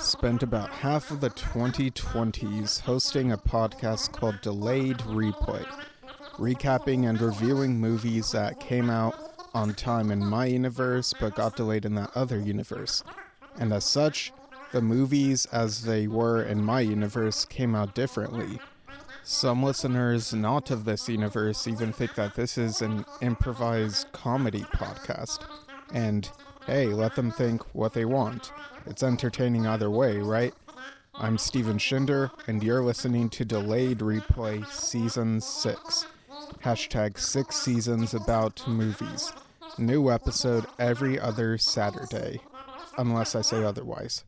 spent about half of the 2020s hosting a podcast called Delayed Replay, recapping and reviewing movies that came out on time in my universe but got delayed in that other universe. And as such, the movies as they were in my universe came out differently. Some listeners not of this universe even think that this is an improvised comedy podcast. And hey, let them think what they want. It's entertaining either way, right? I'm Shinder, and you're listening to Delayed Replay Season 6. Hashtag 6 seasons about movies. New episode every other Saturday. Unless I say otherwise.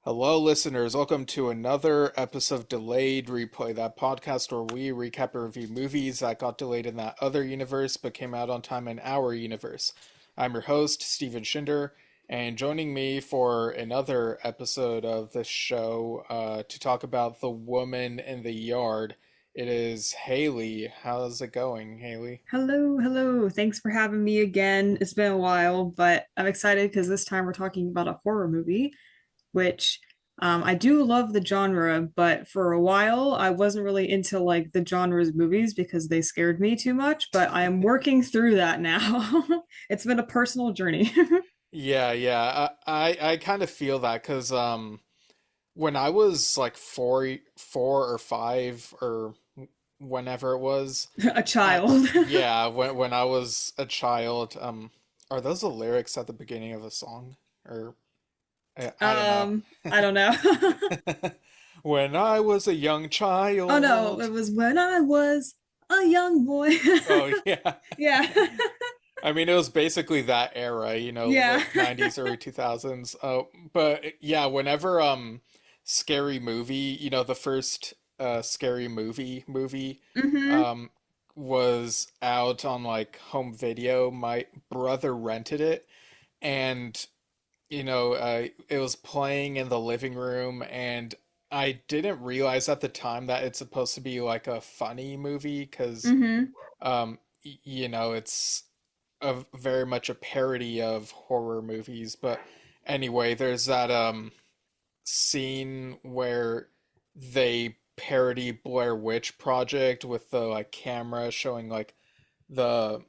Hello, listeners. Welcome to another episode of Delayed Replay, that podcast where we recap and review movies that got delayed in that other universe but came out on time in our universe. I'm your host, Shinder, and joining me for another episode of this show to talk about The Woman in the Yard, it is Hayley. How's it going, Hayley? Hello. Thanks for having me again. It's been a while, but I'm excited because this time we're talking about a horror movie, which I do love the genre, but for a while I wasn't really into like the genres of movies because they scared me too much, but I am working through that now. It's been a personal journey. Yeah. I kind of feel that because when I was like four or five or whenever it was, A child. yeah, when I was a child, are those the lyrics at the beginning of a song? Or I don't I don't know. know. When I was a young Oh no, child. it was when I was a young boy. Oh yeah. Yeah. I mean, it was basically that era, Yeah. late 90s, early 2000s. But yeah, whenever Scary Movie, the first Scary Movie hmm um was out on like home video, my brother rented it, and it was playing in the living room, and I didn't realize at the time that it's supposed to be like a funny movie because hmm it's very much a parody of horror movies. But anyway, there's that scene where they parody Blair Witch Project with the like camera showing like the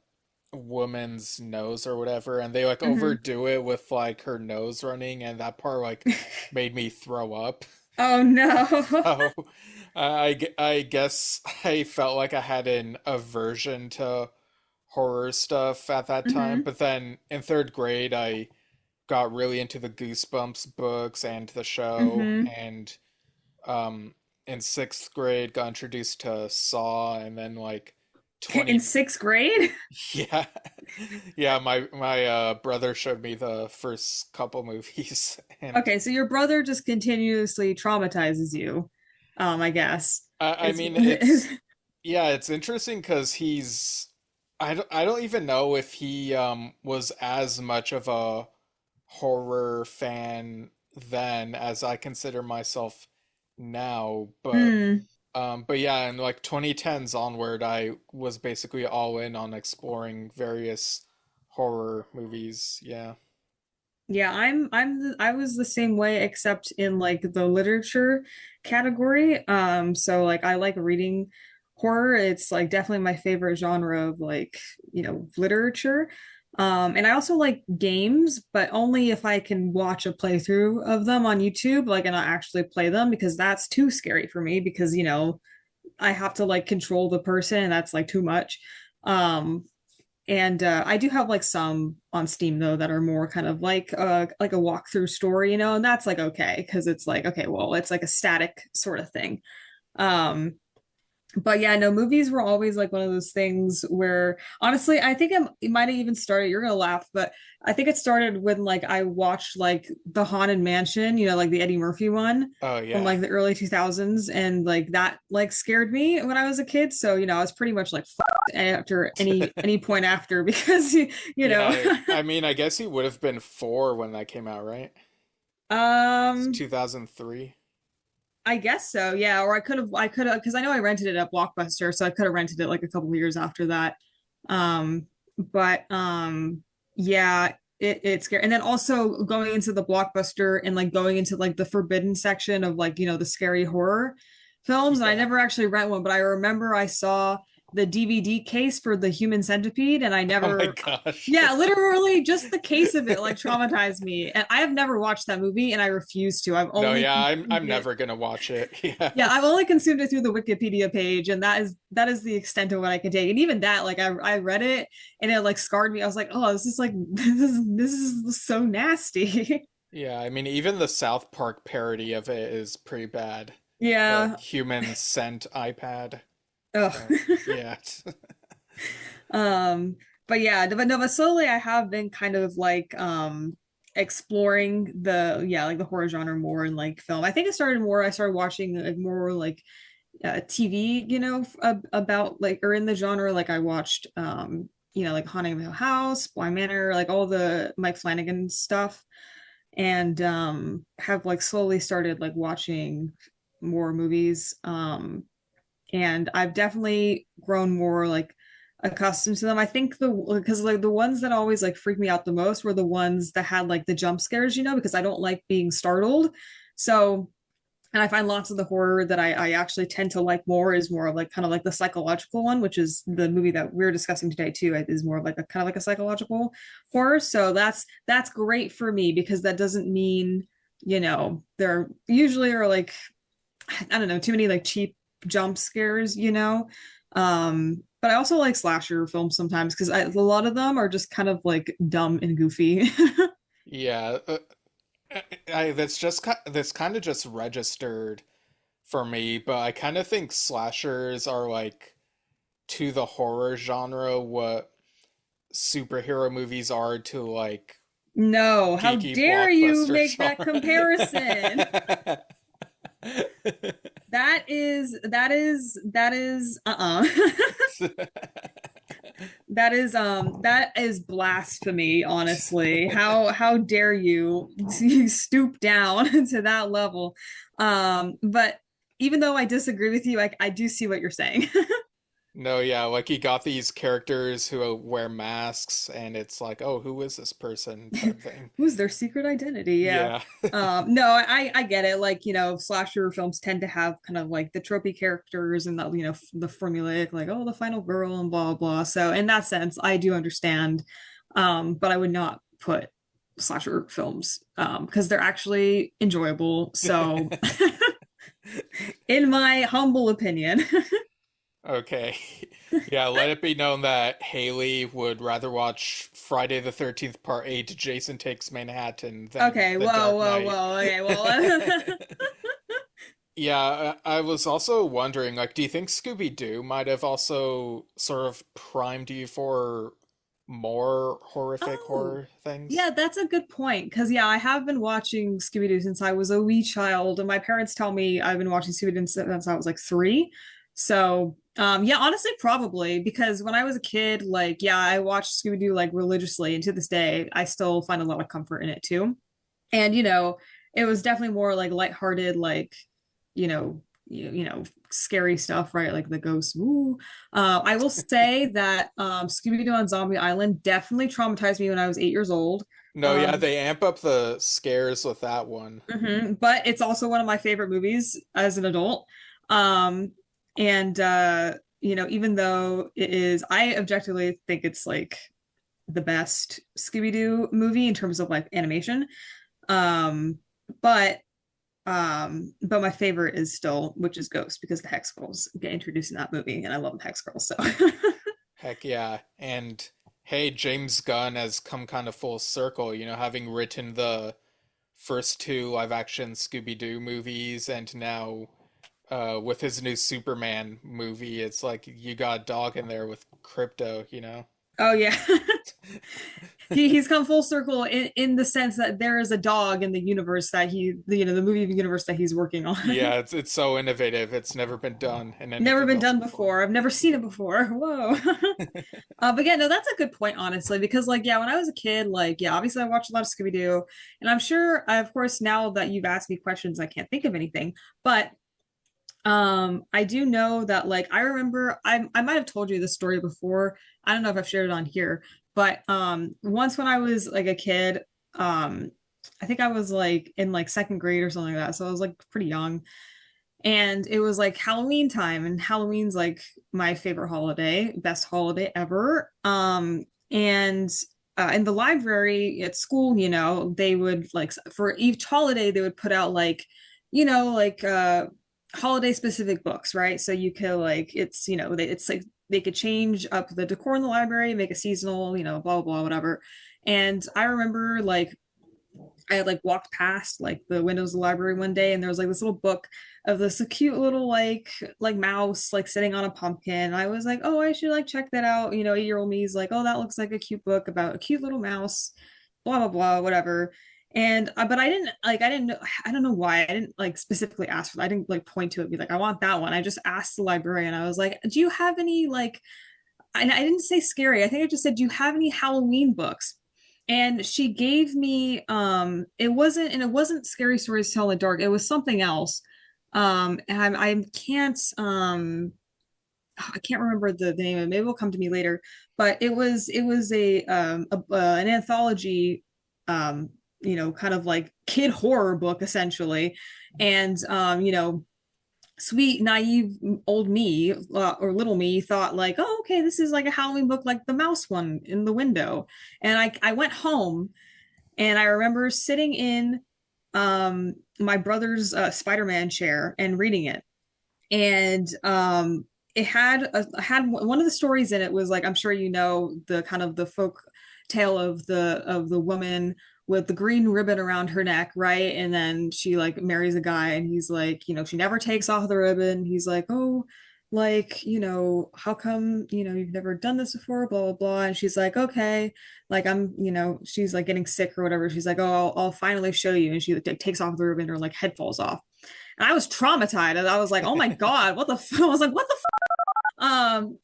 woman's nose or whatever, and they like hmm overdo it with like her nose running, and that part like made me throw up. Oh no. So I guess I felt like I had an aversion to horror stuff at that time. hmm But then in third grade, I got really into the Goosebumps books and the show, hmm and in sixth grade got introduced to Saw, and then like In 20 sixth grade? yeah. Yeah, my brother showed me the first couple movies, and Okay, so your brother just continuously traumatizes you, I guess. I It's mean, it's interesting because I don't even know if he was as much of a horror fan then as I consider myself now, Hmm. but yeah, in like 2010s onward, I was basically all in on exploring various horror movies. Yeah. Yeah, I was the same way except in like the literature category. So like I like reading horror. It's like definitely my favorite genre of like, literature. And I also like games, but only if I can watch a playthrough of them on YouTube, like and not actually play them because that's too scary for me because, I have to like control the person and that's like too much. Um, and I do have like some on Steam though that are more kind of like a walkthrough story, and that's like okay because it's like okay, well, it's like a static sort of thing. Um, but yeah, no, movies were always like one of those things where honestly, I think it might have even started. You're gonna laugh, but I think it started when like I watched like The Haunted Mansion, like the Eddie Murphy one Oh from yeah. like the early 2000s, and like that like scared me when I was a kid. So I was pretty much like after any point after because you know. Yeah, I mean, I guess he would have been four when that came out, right? It's um 2003. I guess so, yeah. Or I could have because I know I rented it at Blockbuster, so I could have rented it like a couple of years after that. But yeah, it's scary. And then also going into the Blockbuster and like going into like the forbidden section of like, the scary horror films. And I Yeah. never actually rent one, but I remember I saw the DVD case for the Human Centipede, and I Oh my never, gosh. yeah, literally just the case of it like traumatized me. And I have never watched that movie and I refuse to. I've No, only yeah, I'm consumed it. never gonna watch it. Yeah. Yeah, I've only consumed it through the Wikipedia page, and that is the extent of what I can take. And even that, like I read it and it like scarred me. I was like, oh, this is like this is so nasty. Yeah, I mean, even the South Park parody of it is pretty bad. The Yeah. human scent iPad. Ugh. So, yeah. Um, but yeah, but no, but slowly I have been kind of like exploring the yeah, like the horror genre more in like film. I think I started watching like more like TV, about like or in the genre. Like I watched like Haunting of Hill House, Bly Manor, like all the Mike Flanagan stuff, and have like slowly started like watching more movies. And I've definitely grown more like accustomed to them. I think because like the ones that always like freaked me out the most were the ones that had like the jump scares, because I don't like being startled. So, and I find lots of the horror that I actually tend to like more is more of like kind of like the psychological one, which is the movie that we're discussing today too, is more of like a kind of like a psychological horror. So that's great for me because that doesn't mean, there usually are like I don't know, too many like cheap jump scares, But I also like slasher films sometimes because a lot of them are just kind of like dumb and goofy. Yeah. That's kind of just registered for me, but I kind of think slashers are like to the horror genre what superhero movies are to like No, how geeky dare you blockbuster make that comparison? genre. That is that is blasphemy, honestly. How dare you stoop down to that level? But even though I disagree with you, I do see what you're saying. No, yeah, like you got these characters who wear masks, and it's like, oh, who is this person type thing. Who's their secret identity? Yeah. Yeah. No, I get it. Like, slasher films tend to have kind of like the tropey characters and the formulaic, like, oh, the final girl and blah blah. So in that sense, I do understand. But I would not put slasher films because they're actually enjoyable. So in my humble opinion. Okay. Yeah, let it be known that Hayley would rather watch Friday the 13th Part 8 Jason Takes Manhattan than Okay, The whoa, Dark whoa, Knight. whoa. Okay, well, Yeah, I was also wondering, like, do you think Scooby-Doo might have also sort of primed you for more horrific oh, horror things? yeah, that's a good point. Because, yeah, I have been watching Scooby-Doo since I was a wee child, and my parents tell me I've been watching Scooby-Doo since I was like 3. So, yeah, honestly, probably because when I was a kid, like, yeah, I watched Scooby-Doo like religiously, and to this day, I still find a lot of comfort in it too. And, it was definitely more like lighthearted, like, scary stuff, right? Like the ghosts. Ooh. I will say that Scooby-Doo on Zombie Island definitely traumatized me when I was 8 years old. No, yeah, Um, they amp up the scares with that one. but it's also one of my favorite movies as an adult. Um, and even though it is, I objectively think it's like the best Scooby-Doo movie in terms of like animation. Um, but but my favorite is still Witch's Ghost because the Hex Girls get introduced in that movie, and I love the Hex Girls. So Heck yeah. And hey, James Gunn has come kind of full circle, having written the first two live action Scooby-Doo movies and now with his new Superman movie, it's like you got a dog in there with Crypto. oh yeah. He's come full circle in the sense that there is a dog in the universe that the movie universe that he's working on. Yeah, it's so innovative. It's never been done in Never anything been else done before. before. I've never seen it before. Whoa. But yeah, no, that's a good point, honestly, because like, yeah, when I was a kid, like, yeah, obviously I watched a lot of Scooby-Doo, and I'm sure, of course, now that you've asked me questions, I can't think of anything, but I do know that like I remember I might have told you this story before. I don't know if I've shared it on here, But once when I was like a kid, I think I was like in like second grade or something like that. So I was like pretty young. And it was like Halloween time, and Halloween's like my favorite holiday, best holiday ever. And in the library at school, they would like for each holiday they would put out like, like holiday specific books, right? So you could like it's like they could change up the decor in the library, make it seasonal, blah blah blah, whatever. And I remember like I had like walked past like the windows of the library one day, and there was like this little book of this cute little like mouse like sitting on a pumpkin. And I was like, oh, I should like check that out. 8-year-old me's like, oh, that looks like a cute book about a cute little mouse, blah blah blah, whatever. And but I didn't know, I don't know why I didn't like specifically ask for that. I didn't like point to it and be like, I want that one. I just asked the librarian. I was like, do you have any like, and I didn't say scary. I think I just said, do you have any Halloween books? And she gave me it wasn't scary stories to tell in the dark. It was something else. And I can't remember the name of it. Maybe it'll come to me later. But it was an anthology, kind of like kid horror book essentially. And sweet naive old me, or little me, thought like, oh, okay, this is like a Halloween book like the mouse one in the window. And I went home, and I remember sitting in my brother's Spider-Man chair and reading it. And it had one of the stories in it was like, I'm sure the kind of the folk tale of the woman with the green ribbon around her neck, right? And then she like marries a guy, and he's like, she never takes off the ribbon. He's like, oh, like, how come, you've never done this before, blah blah blah. And she's like, okay, like she's like getting sick or whatever. She's like, oh, I'll finally show you. And she like, takes off the ribbon, or like head falls off. And I was traumatized. And I was like, oh my God, what the I was like, what the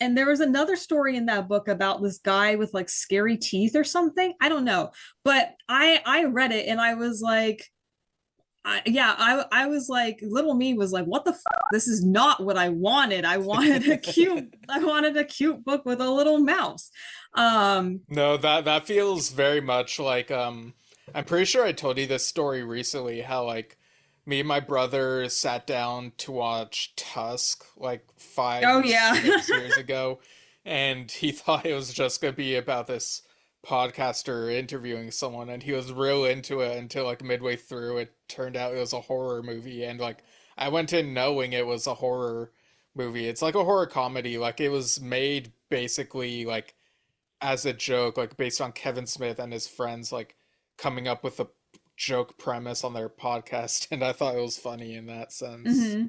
and there was another story in that book about this guy with like scary teeth or something. I don't know. But I read it, and I was like, I was like, little me was like, what the this is not what I wanted. I wanted a cute book with a little mouse. No, that feels very much like I'm pretty sure I told you this story recently, how like me and my brother sat down to watch Tusk like five Oh or yeah. 6 years ago, and he thought it was just gonna be about this podcaster interviewing someone, and he was real into it until like midway through it turned out it was a horror movie. And like I went in knowing it was a horror movie. It's like a horror comedy. Like it was made basically like as a joke, like based on Kevin Smith and his friends like coming up with a joke premise on their podcast, and I thought it was funny in that sense. Mm-hmm.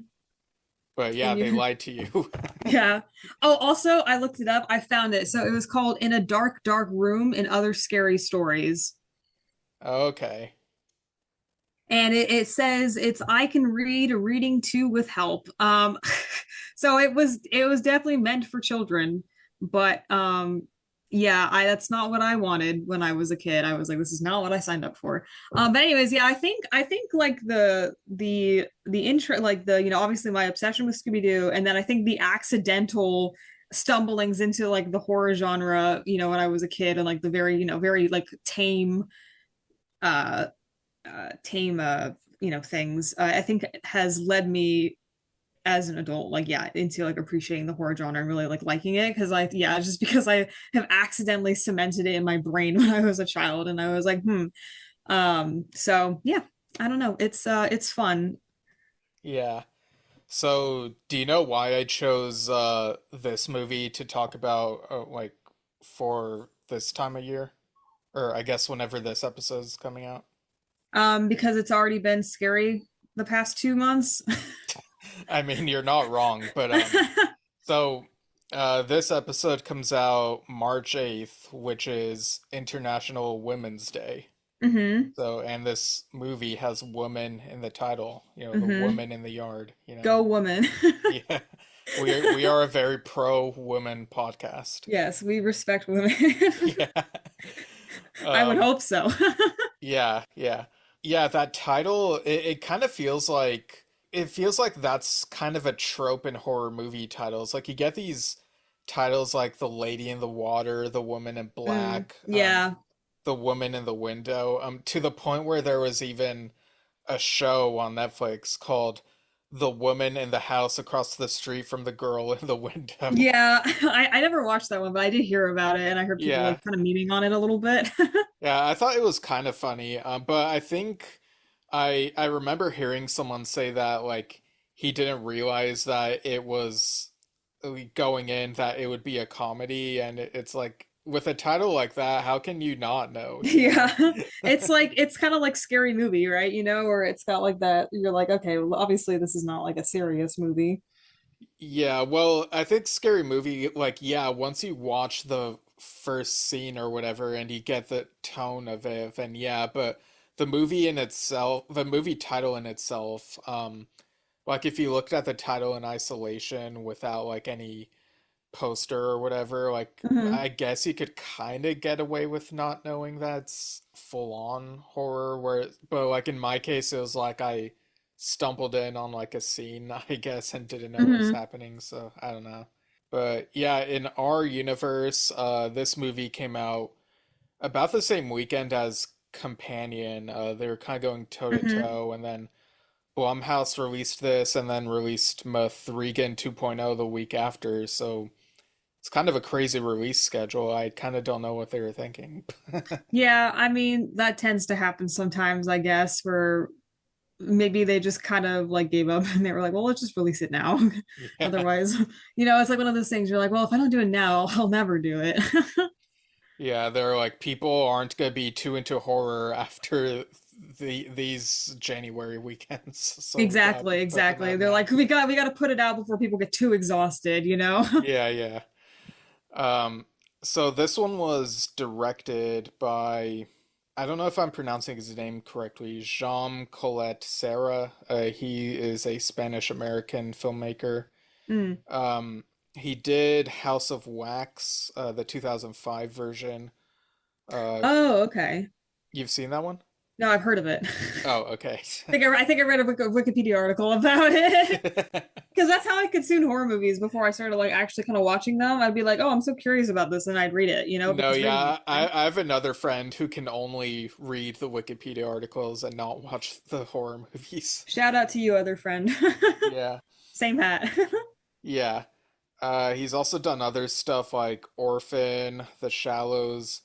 But yeah, they lied to you. Yeah. Oh, also, I looked it up. I found it. So it was called In a Dark, Dark Room and Other Scary Stories. Okay. And it says it's I can read a reading too with help. So it was definitely meant for children, but yeah, that's not what I wanted when I was a kid. I was like, this is not what I signed up for. But anyways, yeah, I think like the intro, like obviously my obsession with Scooby-Doo, and then I think the accidental stumblings into like the horror genre, when I was a kid, and like the very like tame uh things, I think has led me as an adult, like into like appreciating the horror genre and really like liking it, because just because I have accidentally cemented it in my brain when I was a child, and I was like, so yeah, I don't know, it's fun. Yeah. So, do you know why I chose this movie to talk about like for this time of year? Or I guess whenever this episode is coming out? Because it's already been scary the past 2 months. I mean, you're not wrong, but so this episode comes out March 8th, which is International Women's Day. Mm-hmm. So, and this movie has woman in the title, the Mm-hmm. woman in the yard, Go woman. Yeah. We are a very pro-woman podcast. Yes, we respect women. Yeah. I would hope so. Yeah, yeah. Yeah, that title, it kind of feels like, that's kind of a trope in horror movie titles. Like you get these titles like The Lady in the Water, The Woman in Black, Yeah. The Woman in the Window, to the point where there was even a show on Netflix called The Woman in the House Across the Street from the Girl in the Window. Yeah. I never watched that one, but I did hear about it and I heard people Yeah. like kind of memeing on it a little bit. Yeah, I thought it was kind of funny. But I think I remember hearing someone say that like he didn't realize that it was going in that it would be a comedy, and it's like with a title like that, how can you not know, you know? Yeah. It's kind of like Scary Movie, right? You know, where it's got like that you're like, okay, well obviously this is not like a serious movie. Yeah, well, I think Scary Movie, like, yeah, once you watch the first scene or whatever and you get the tone of it, then yeah, but the movie in itself, the movie title in itself, like if you looked at the title in isolation without like any poster or whatever, like Hmm. I guess you could kind of get away with not knowing that's full on horror, where but like in my case it was like I stumbled in on like a scene I guess and didn't know what was Hmm. happening, so I don't know. But yeah, in our universe, this movie came out about the same weekend as Companion. They were kind of going toe to Hmm. toe, and then Blumhouse released this and then released Mothrigan 2.0 the week after, so it's kind of a crazy release schedule. I kind of don't know what they were thinking. Yeah, I mean, that tends to happen sometimes, I guess, where maybe they just kind of like gave up and they were like, well, let's just release it now. Yeah. Otherwise, it's like one of those things you're like, well, if I don't do it now, I'll never do it. Yeah, they're like people aren't gonna be too into horror after these January weekends. So we gotta Exactly, put them exactly. out They're now. like, we got to put it out before people get too exhausted, you know? Yeah, yeah. Um, so this one was directed by, I don't know if I'm pronouncing his name correctly, Jean Colette Serra. He is a Spanish American filmmaker. Mm. Um, he did House of Wax, the 2005 version. Uh, Oh, okay. you've seen that one? No, I've heard of it. Oh, okay. I think I read a Wikipedia article about it. Because that's how I consumed horror movies before I started like actually kind of watching them. I'd be like, oh, I'm so curious about this, and I'd read it, No, because reading is yeah, fun. I have another friend who can only read the Wikipedia articles and not watch the horror movies. Shout out to you, other friend. Yeah, Same hat. yeah. He's also done other stuff like Orphan, The Shallows,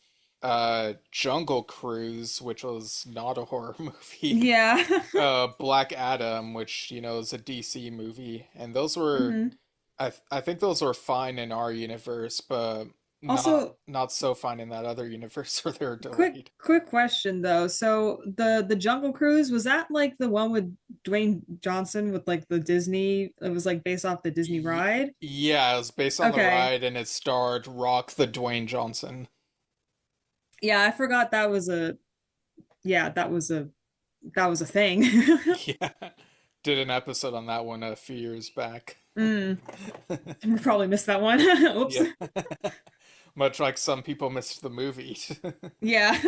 Jungle Cruise, which was not a horror movie, Yeah. Black Adam, which, is a DC movie, and those were, Mhm. I think those were fine in our universe, but Also, not so fine in that other universe where they were quick delayed. quick question though. So the Jungle Cruise, was that like the one with Dwayne Johnson with like the Disney? It was like based off the Disney Y ride. yeah, it was based on the Okay. ride, and it starred Rock the Dwayne Johnson. Yeah, I forgot that was a yeah, that was a thing. Yeah, did an episode on that one a few years back. Mm, we probably missed that one. Oops. Yeah, much like some people missed the movie. Yeah.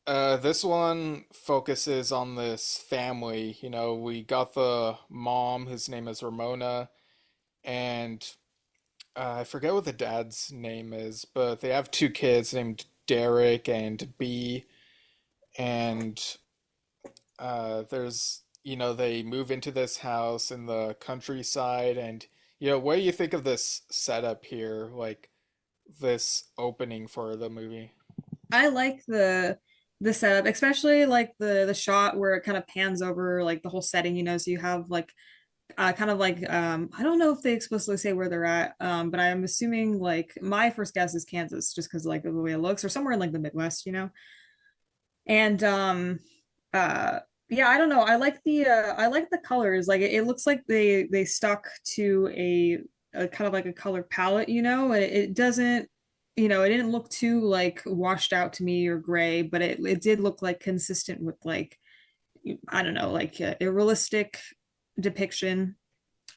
This one focuses on this family. We got the mom, whose name is Ramona, and I forget what the dad's name is, but they have two kids named Derek and B. And they move into this house in the countryside. And, what do you think of this setup here? Like this opening for the movie? I like the setup, especially like the shot where it kind of pans over like the whole setting, so you have like kind of like I don't know if they explicitly say where they're at, but I'm assuming like my first guess is Kansas just because like of the way it looks, or somewhere in like the Midwest, and uh yeah, I don't know, I like the colors, like it looks like they stuck to a kind of like a color palette, and it doesn't, it didn't look too like washed out to me or gray, but it did look like consistent with like, I don't know, like a realistic depiction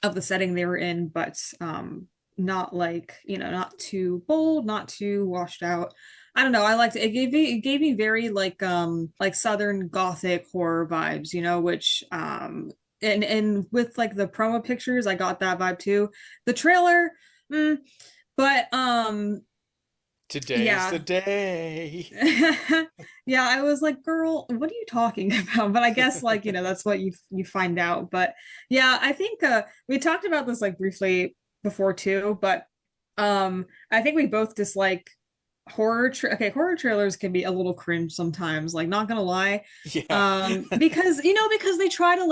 of the setting they were in, but not like, not too bold, not too washed out. I don't know. I liked it. It gave me very like Southern Gothic horror vibes, which and with like the promo pictures, I got that vibe too. The trailer, mm, But Today's the yeah. day. Yeah, I was like, girl, what are you talking about? But I guess like, that's what you find out. But yeah, I think we talked about this like briefly before too, but I think we both dislike okay, horror trailers can be a little cringe sometimes, like not gonna lie. Yeah. Because they try to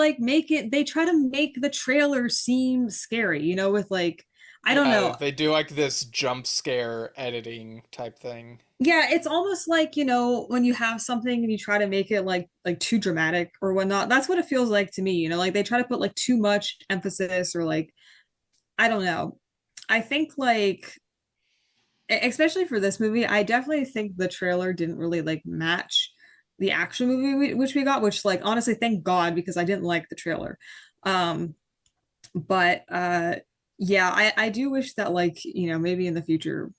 make the trailer seem scary, with like I don't Yeah, know. they do like this jump scare editing type thing. Yeah, it's almost like, when you have something and you try to make it like too dramatic or whatnot. That's what it feels like to me, like they try to put like too much emphasis or like I don't know. I think like especially for this movie, I definitely think the trailer didn't really like match the action movie which we got, which like honestly, thank God because I didn't like the trailer. Um, but yeah, I do wish that like maybe in the future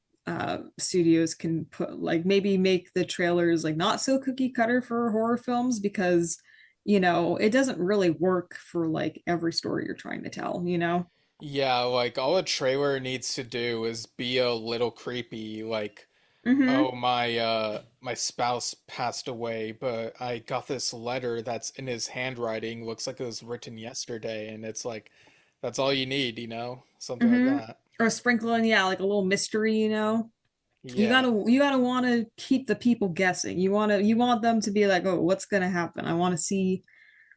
studios can put like maybe make the trailers like not so cookie cutter for horror films because it doesn't really work for like every story you're trying to tell. Yeah, like all a trailer needs to do is be a little creepy, like, Mm-hmm. oh my spouse passed away, but I got this letter that's in his handwriting, looks like it was written yesterday, and it's like that's all you need, Something like Mm-hmm. that. Or sprinkling, yeah, like a little mystery. You Yeah. gotta you gotta want to keep the people guessing. You want them to be like, oh, what's gonna happen? I want to see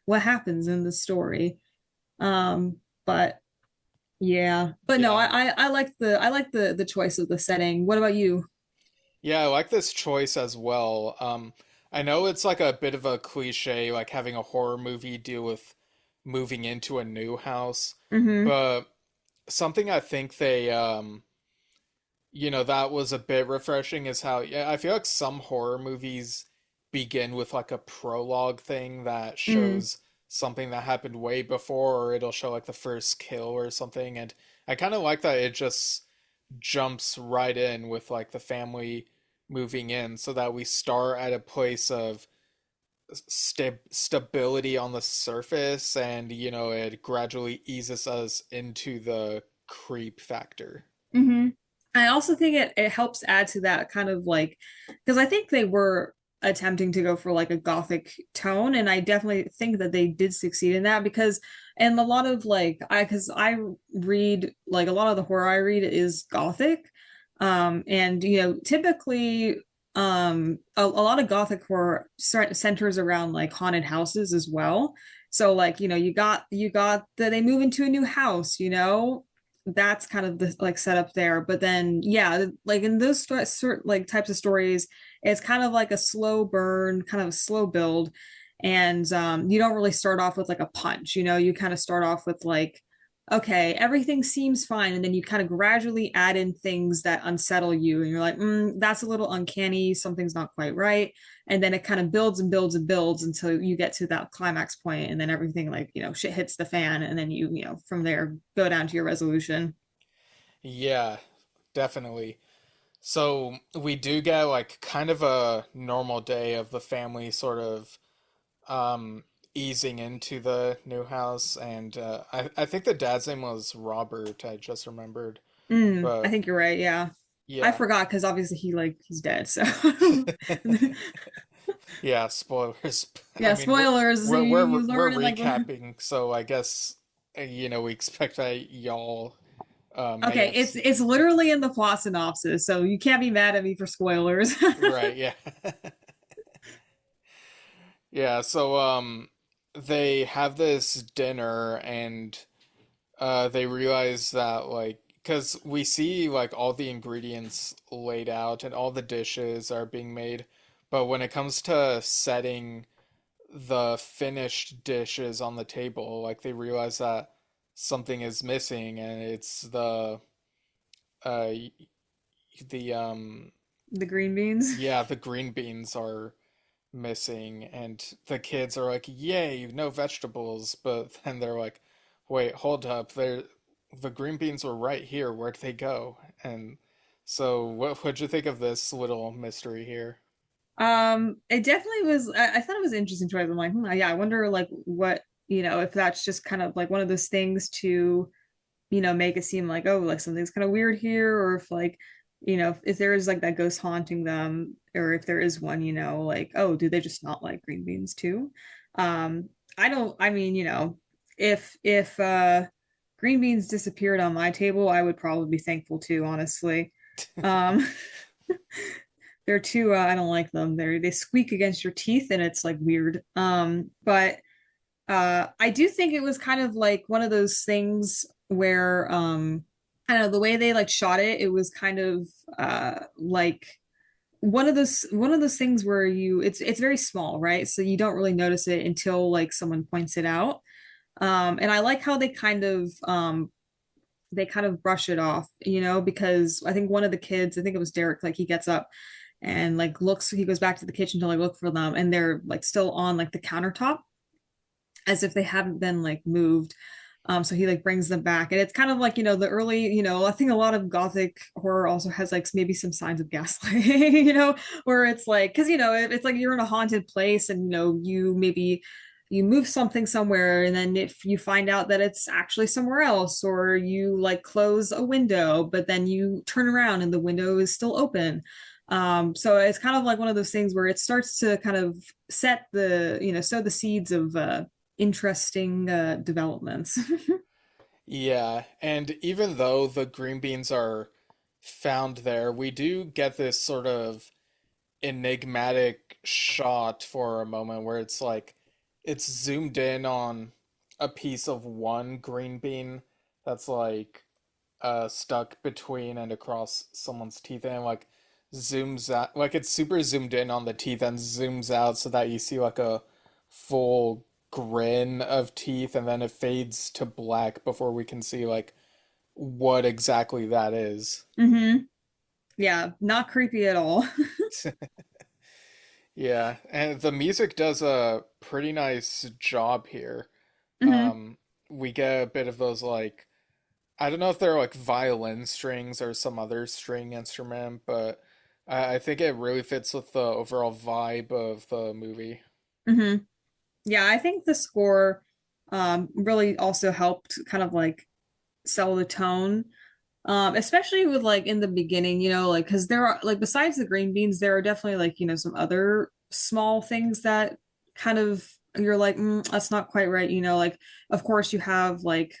what happens in the story. But yeah, but no, Yeah. I like the choice of the setting. What about you? Yeah, I like this choice as well. I know it's like a bit of a cliche, like having a horror movie deal with moving into a new house, Mm-hmm. but something I think that was a bit refreshing is how, yeah, I feel like some horror movies begin with like a prologue thing that Mm. shows something that happened way before, or it'll show like the first kill or something. And I kind of like that it just jumps right in with like the family moving in so that we start at a place of stability on the surface and it gradually eases us into the creep factor. Mm-hmm. I also think it helps add to that kind of like because I think they were attempting to go for like a gothic tone, and I definitely think that they did succeed in that because and a lot of like because I read like a lot of the horror I read is gothic, and typically a lot of gothic horror centers around like haunted houses as well. So like you got that they move into a new house. That's kind of the like setup there. But then yeah, like in those like types of stories, it's kind of like a slow burn, kind of a slow build. And you don't really start off with like a punch, you kind of start off with like, okay, everything seems fine. And then you kind of gradually add in things that unsettle you. And you're like, that's a little uncanny. Something's not quite right. And then it kind of builds and builds and builds until you get to that climax point, and then everything like shit hits the fan, and then you from there go down to your resolution. Yeah, definitely. So we do get like kind of a normal day of the family sort of um easing into the new house, and I think the dad's name was Robert, I just remembered. I But think you're right. Yeah, I yeah. forgot because obviously he's dead. So Yeah, spoilers. I yeah, mean, we're spoilers. we're You we're, you we're learn in like recapping, so I guess we expect that y'all may okay, have it's seen. literally in the plot synopsis, so you can't be mad at me for spoilers. Right, yeah. Yeah, so they have this dinner and they realize that like because we see like all the ingredients laid out and all the dishes are being made, but when it comes to setting the finished dishes on the table, like they realize that something is missing, and it's uh the The green beans. yeah, the green beans are missing, and the kids are like, "Yay, no vegetables!" But then they're like, "Wait, hold up! The green beans were right here. Where'd they go?" And so, what'd you think of this little mystery here? It definitely was. I thought it was an interesting choice. I'm like, yeah, I wonder like what if that's just kind of like one of those things to make it seem like, oh, like something's kind of weird here, or if like, if there is like that ghost haunting them, or if there is one, like, oh, do they just not like green beans too? I don't, I mean, if green beans disappeared on my table, I would probably be thankful too, honestly. Um, they're too, I don't like them. They squeak against your teeth and it's like weird. But I do think it was kind of like one of those things where I don't know, the way they like shot it, it was kind of like one of those things where it's very small, right? So you don't really notice it until like someone points it out. And I like how they kind of brush it off, because I think one of the kids, I think it was Derek, like he gets up and like looks, he goes back to the kitchen to like look for them, and they're like still on like the countertop as if they haven't been like moved. So he like brings them back, and it's kind of like the early, I think a lot of gothic horror also has like maybe some signs of gaslighting, where it's like, because it's like you're in a haunted place, and you maybe you move something somewhere, and then if you find out that it's actually somewhere else, or you like close a window but then you turn around and the window is still open. So it's kind of like one of those things where it starts to kind of set the sow the seeds of interesting developments. Yeah, and even though the green beans are found there, we do get this sort of enigmatic shot for a moment where it's like it's zoomed in on a piece of one green bean that's like stuck between and across someone's teeth, and like zooms out, like it's super zoomed in on the teeth and zooms out so that you see like a full grin of teeth, and then it fades to black before we can see like what exactly that is. Mm-hmm. Yeah, not creepy at all. Yeah, and the music does a pretty nice job here. Mm-hmm. Um, we get a bit of those like I don't know if they're like violin strings or some other string instrument, but I think it really fits with the overall vibe of the movie. Mm-hmm. Yeah, I think the score really also helped kind of like sell the tone. Especially with like in the beginning, like because there are like besides the green beans, there are definitely like, some other small things that kind of you're like, that's not quite right, like of course you have like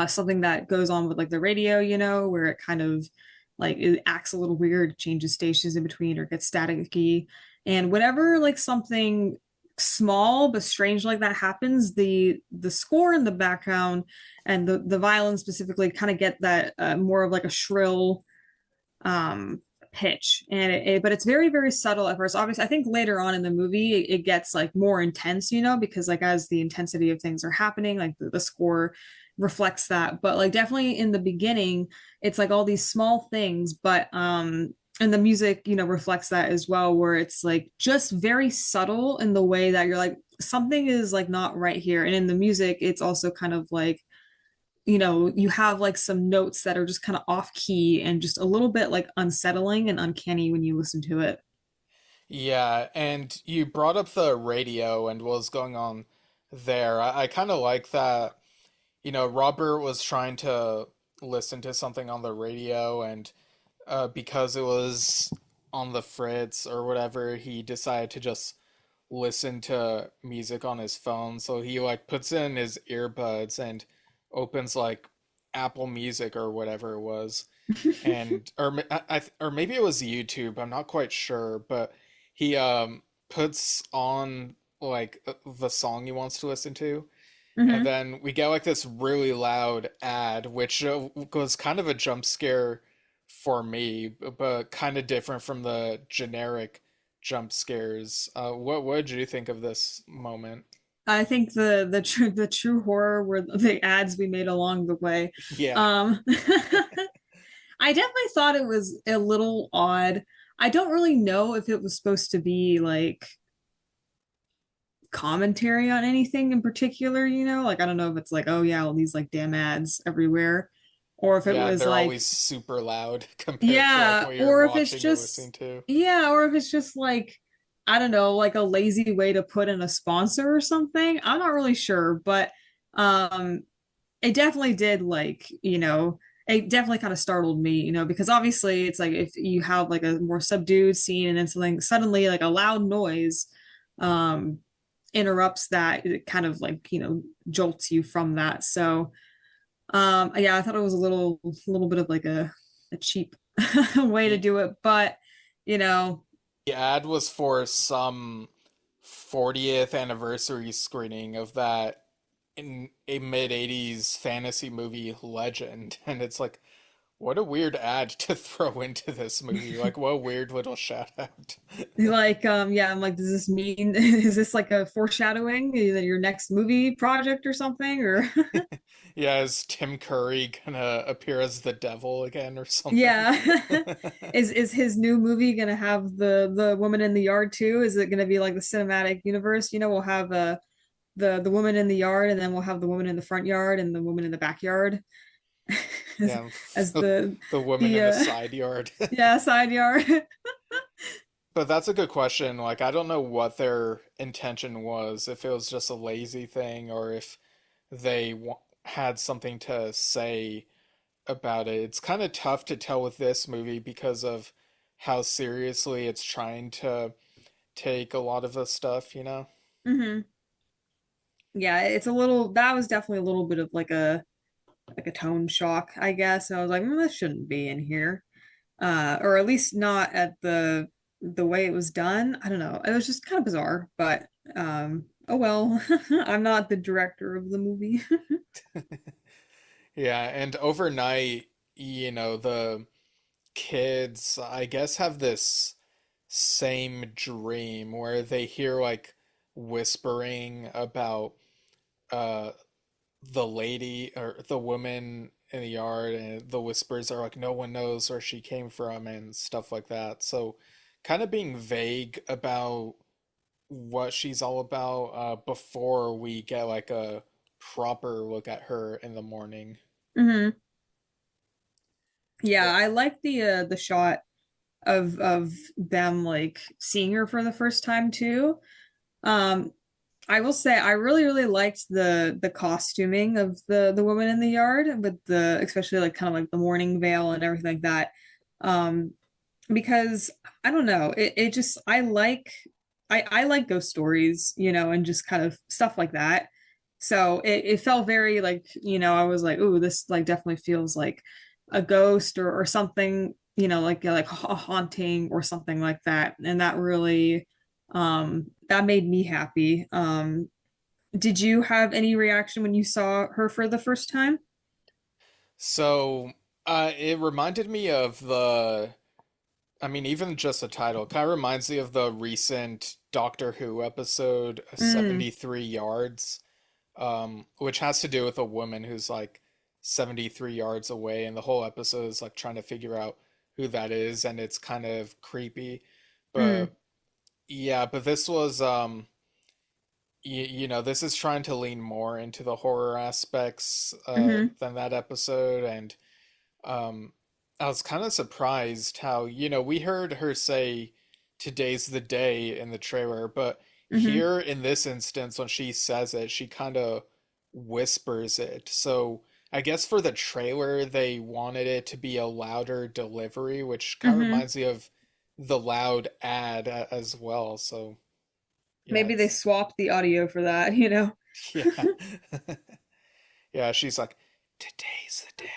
something that goes on with like the radio, where it kind of like it acts a little weird, changes stations in between or gets staticky. And whenever like something small but strange like that happens, the score in the background and the violin specifically kind of get that more of like a shrill um pitch, and but it's very very subtle at first. Obviously I think later on in the movie it gets like more intense, because like as the intensity of things are happening, like the score reflects that. But like definitely in the beginning it's like all these small things, but and the music reflects that as well, where it's like just very subtle in the way that you're like something is like not right here. And in the music it's also kind of like you have like some notes that are just kind of off key and just a little bit like unsettling and uncanny when you listen to it. Yeah, and you brought up the radio and what was going on there. I kind of like that, Robert was trying to listen to something on the radio, and because it was on the fritz or whatever, he decided to just listen to music on his phone. So he like puts in his earbuds and opens like Apple Music or whatever it was, and or maybe it was YouTube. I'm not quite sure, but he puts on like the song he wants to listen to, and Mm-hmm. then we get like this really loud ad, which was kind of a jump scare for me, but kind of different from the generic jump scares. What did you think of this moment? I think the true horror were the ads we made along the way. Yeah, um I definitely thought it was a little odd. I don't really know if it was supposed to be like commentary on anything in particular, like I don't know if it's like, oh yeah, all these like damn ads everywhere, or if it yeah, was they're like, always super loud compared to like yeah, what you're or if it's watching or just, listening to. yeah, or if it's just like, I don't know, like a lazy way to put in a sponsor or something. I'm not really sure, but um it definitely did, like, it definitely kind of startled me, because obviously it's like if you have like a more subdued scene and then something suddenly like a loud noise um interrupts that, it kind of like, jolts you from that. So yeah, I thought it was a little bit of like a cheap way to The do it, but you know, ad was for some 40th anniversary screening of that in a mid 80s fantasy movie Legend, and it's like, what a weird ad to throw into this movie. Like, what a weird little shout out. like yeah, I'm like, does this mean is this like a foreshadowing that your next movie project or something, or Yeah, is Tim Curry gonna appear as the devil again or something? yeah. Is his new movie gonna have the woman in the yard too? Is it gonna be like the cinematic universe? We'll have the woman in the yard, and then we'll have the woman in the front yard and the woman in the backyard as, Yeah, as the, the the woman the in the side yard. yeah, side yard. But that's a good question. Like, I don't know what their intention was, if it was just a lazy thing or if they had something to say about it. It's kind of tough to tell with this movie because of how seriously it's trying to take a lot of the stuff, you know? Hmm. Yeah, it's a little, that was definitely a little bit of like a tone shock, I guess. I was like, this shouldn't be in here. Or at least not at the way it was done. I don't know. It was just kind of bizarre, but oh well. I'm not the director of the movie. Yeah, and overnight, the kids, I guess, have this same dream where they hear like whispering about uh the lady or the woman in the yard, and the whispers are like no one knows where she came from and stuff like that. So kind of being vague about what she's all about before we get like a proper look at her in the morning. Hmm. Yeah, Yeah. I like the shot of them like seeing her for the first time too. Um, I will say I really really liked the costuming of the woman in the yard with the especially like kind of like the morning veil and everything like that. Um, because I don't know, it just I like ghost stories, and just kind of stuff like that. So it felt very like, I was like, ooh, this like definitely feels like a ghost or something, like a haunting or something like that. And that really that made me happy. Did you have any reaction when you saw her for the first time? So it reminded me of I mean, even just the title kind of reminds me of the recent Doctor Who episode, Mm, 73 Yards, which has to do with a woman who's like 73 yards away, and the whole episode is like trying to figure out who that is, and it's kind of creepy. mm, But yeah, but this was, this is trying to lean more into the horror aspects mm-hmm, than that episode, and um, I was kind of surprised how, we heard her say today's the day in the trailer, but mm-hmm, here in this instance, when she says it, she kind of whispers it. So I guess for the trailer, they wanted it to be a louder delivery, which kind of mm-hmm. reminds me of the loud ad as well. So yeah, Maybe they it's, swapped the audio for that. yeah. Yeah, she's like, today's the day.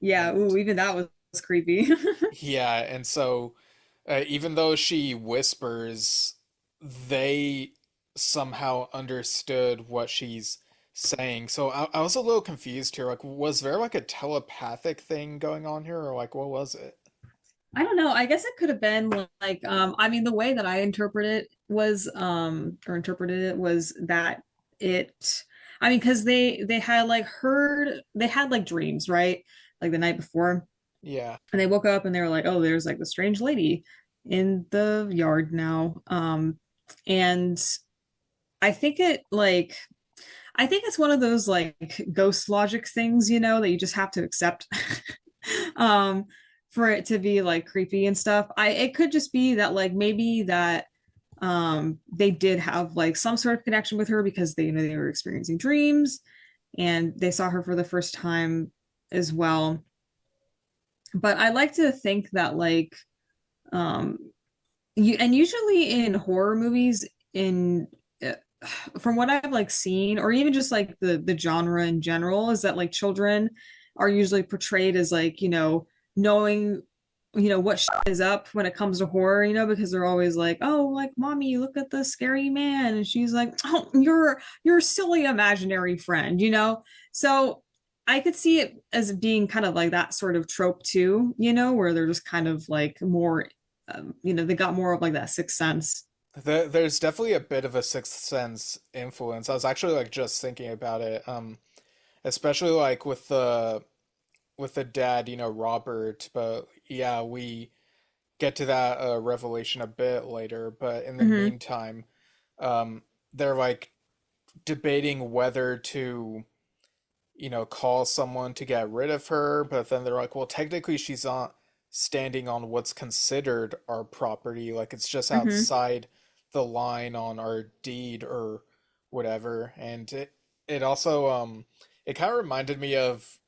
Yeah, And ooh, even that was creepy. yeah, and so even though she whispers, they somehow understood what she's saying. So I was a little confused here. Like, was there like a telepathic thing going on here, or like what was it? I don't know. I guess it could have been like, I mean, the way that I interpreted it was that it, I mean, because they had like they had like dreams, right? Like the night before, Yeah. and they woke up and they were like, oh, there's like the strange lady in the yard now. And I think I think it's one of those like ghost logic things, that you just have to accept. um for it to be like creepy and stuff. It could just be that like maybe that they did have like some sort of connection with her because they were experiencing dreams, and they saw her for the first time as well. But I like to think that like um usually in horror movies in uh, from what I've like seen, or even just like the genre in general, is that like children are usually portrayed as like, knowing, what is up when it comes to horror, because they're always like, oh, like mommy, look at the scary man, and she's like, oh, you're a silly imaginary friend, So I could see it as being kind of like that sort of trope too, where they're just kind of like more, they got more of like that sixth sense. There's definitely a bit of a Sixth Sense influence. I was actually like just thinking about it, especially like with the dad, Robert. But yeah, we get to that revelation a bit later. But in the Hmm. meantime, they're like debating whether to, call someone to get rid of her. But then they're like, well, technically, she's not standing on what's considered our property. Like it's just Hmm. outside the line on our deed or whatever. And it also it kind of reminded me of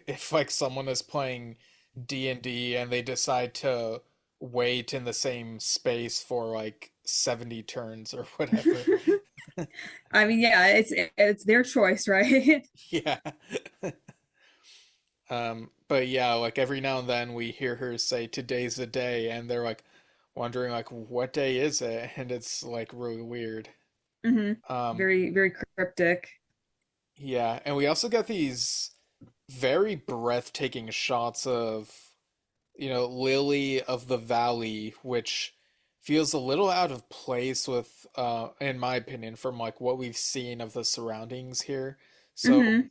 if like someone is playing D&D and they decide to wait in the same space for like 70 turns or whatever. I mean, yeah, it's their choice, right? Yeah. But yeah, like every now and then we hear her say today's the day and they're like wondering like what day is it? And it's like really weird. Hmm. Um Very, very cryptic. yeah, and we also get these very breathtaking shots of, Lily of the Valley, which feels a little out of place with in my opinion from like what we've seen of the surroundings here. So Hmm.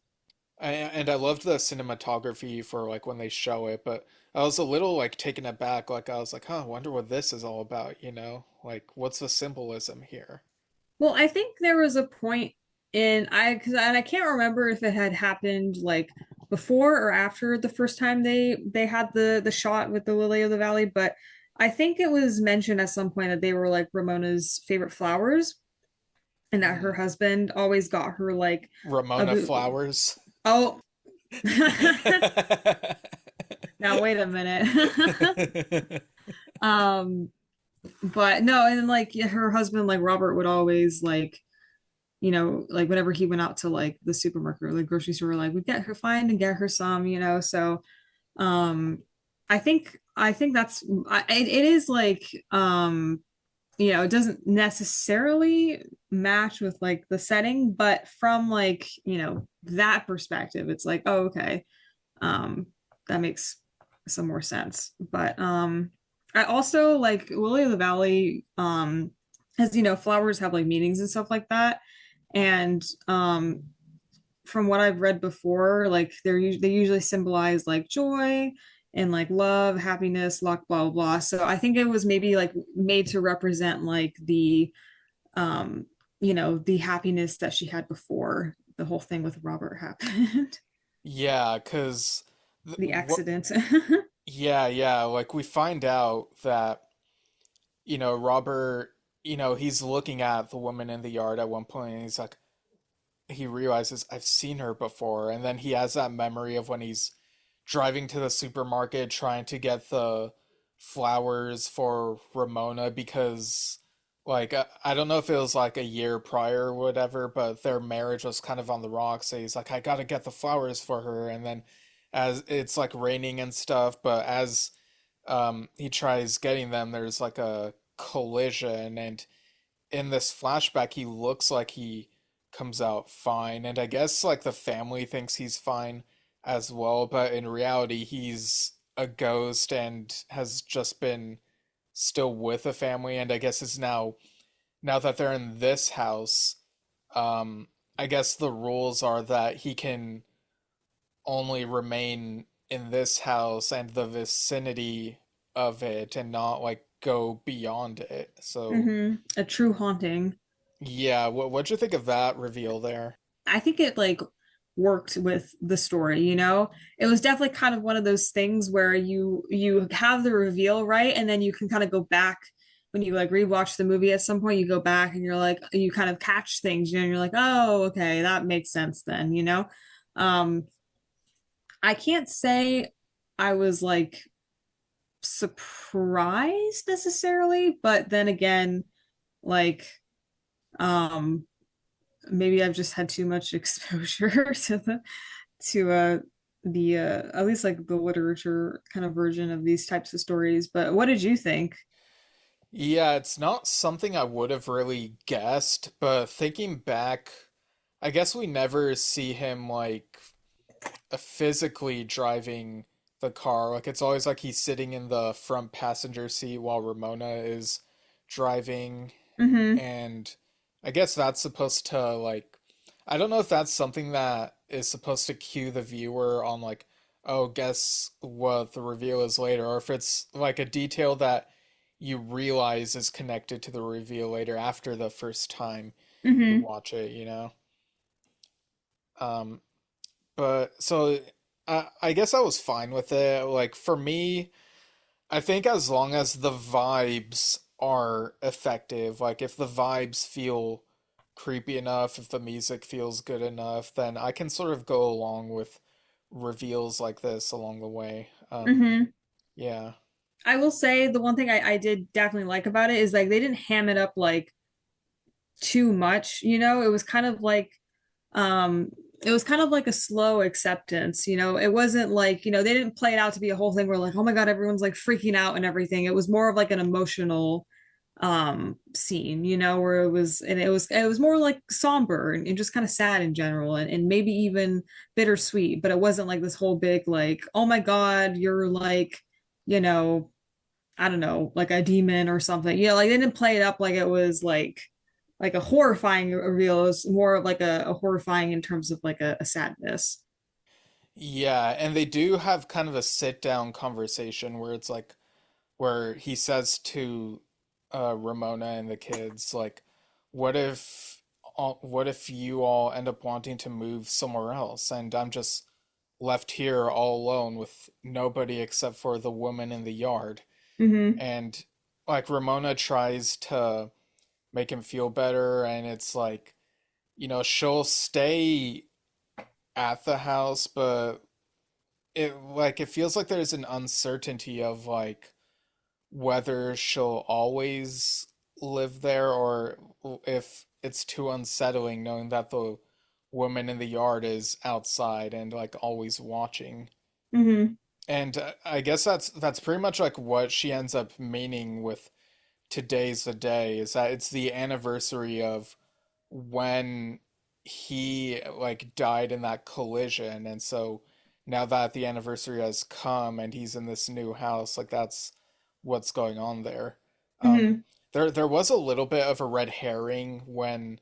and I loved the cinematography for like when they show it, but I was a little like taken aback. Like I was like, huh, I wonder what this is all about, Like what's the symbolism here? Well, I think there was a point in because and I can't remember if it had happened like before or after the first time they had the shot with the lily of the valley, but I think it was mentioned at some point that they were like Ramona's favorite flowers, and that her Mm. husband always got her like a Ramona Flowers. oh. Now wait a minute. um but no, and then like her husband, like Robert, would always like, like whenever he went out to like the supermarket or the grocery store, like we'd get her find and get her some, so um I think that's it is like it doesn't necessarily match with like the setting, but from like, that perspective, it's like, oh, okay, um that makes some more sense. But I also like Lily of the Valley, as flowers have like meanings and stuff like that. And from what I've read before, like they usually symbolize like joy and like love, happiness, luck, blah blah blah. So I think it was maybe like made to represent like um the happiness that she had before the whole thing with Robert happened. Yeah, 'cause The what accident. yeah, like we find out that, Robert, he's looking at the woman in the yard at one point and he's like he realizes I've seen her before, and then he has that memory of when he's driving to the supermarket trying to get the flowers for Ramona because like I don't know if it was like a year prior or whatever, but their marriage was kind of on the rocks. So he's like, I gotta get the flowers for her, and then as it's like raining and stuff, but as he tries getting them, there's like a collision, and in this flashback, he looks like he comes out fine, and I guess like the family thinks he's fine as well, but in reality, he's a ghost and has just been still with the family, and I guess is now that they're in this house, I guess the rules are that he can only remain in this house and the vicinity of it and not like go beyond it. So A true haunting. yeah, what'd you think of that reveal there? I think it like worked with the story, It was definitely kind of one of those things where you have the reveal right, and then you can kind of go back when you like rewatch the movie at some point, you go back and you're like, you kind of catch things, and you're like, oh, okay, that makes sense then, you know? Um, I can't say I was like surprised necessarily, but then again, like, um, maybe I've just had too much exposure to the at least like the literature kind of version of these types of stories. But what did you think? Yeah, it's not something I would have really guessed, but thinking back, I guess we never see him like physically driving the car. Like it's always like he's sitting in the front passenger seat while Ramona is driving. Mm-hmm. And I guess that's supposed to like I don't know if that's something that is supposed to cue the viewer on like, oh, guess what the reveal is later, or if it's like a detail that you realize is connected to the reveal later after the first time you Mm-hmm. watch it, you know? Um, but so I guess I was fine with it. Like for me, I think as long as the vibes are effective, like if the vibes feel creepy enough, if the music feels good enough, then I can sort of go along with reveals like this along the way. Mm-hmm. Yeah. I will say the one thing I did definitely like about it is like they didn't ham it up like too much, you know. It was kind of like um it was kind of like a slow acceptance, you know. It wasn't like, you know, they didn't play it out to be a whole thing where like, oh my God, everyone's like freaking out and everything. It was more of like an emotional scene, you know, where it was more like somber and just kind of sad in general, and maybe even bittersweet, but it wasn't like this whole big like, oh my God, you're like, you know, I don't know, like a demon or something. You know, like they didn't play it up like it was like a horrifying reveal. It was more of like a horrifying in terms of like a sadness. Yeah, and they do have kind of a sit down conversation where it's like where he says to Ramona and the kids like what if you all end up wanting to move somewhere else and I'm just left here all alone with nobody except for the woman in the yard. Mm-hmm. And like Ramona tries to make him feel better and it's like, you know, she'll stay at the house, but it feels like there's an uncertainty of like whether she'll always live there or if it's too unsettling knowing that the woman in the yard is outside and like always watching. Mm-hmm. And I guess that's pretty much like what she ends up meaning with today's the day is that it's the anniversary of when he like died in that collision and so now that the anniversary has come and he's in this new house like that's what's going on there. um Mm-hmm. there was a little bit of a red herring when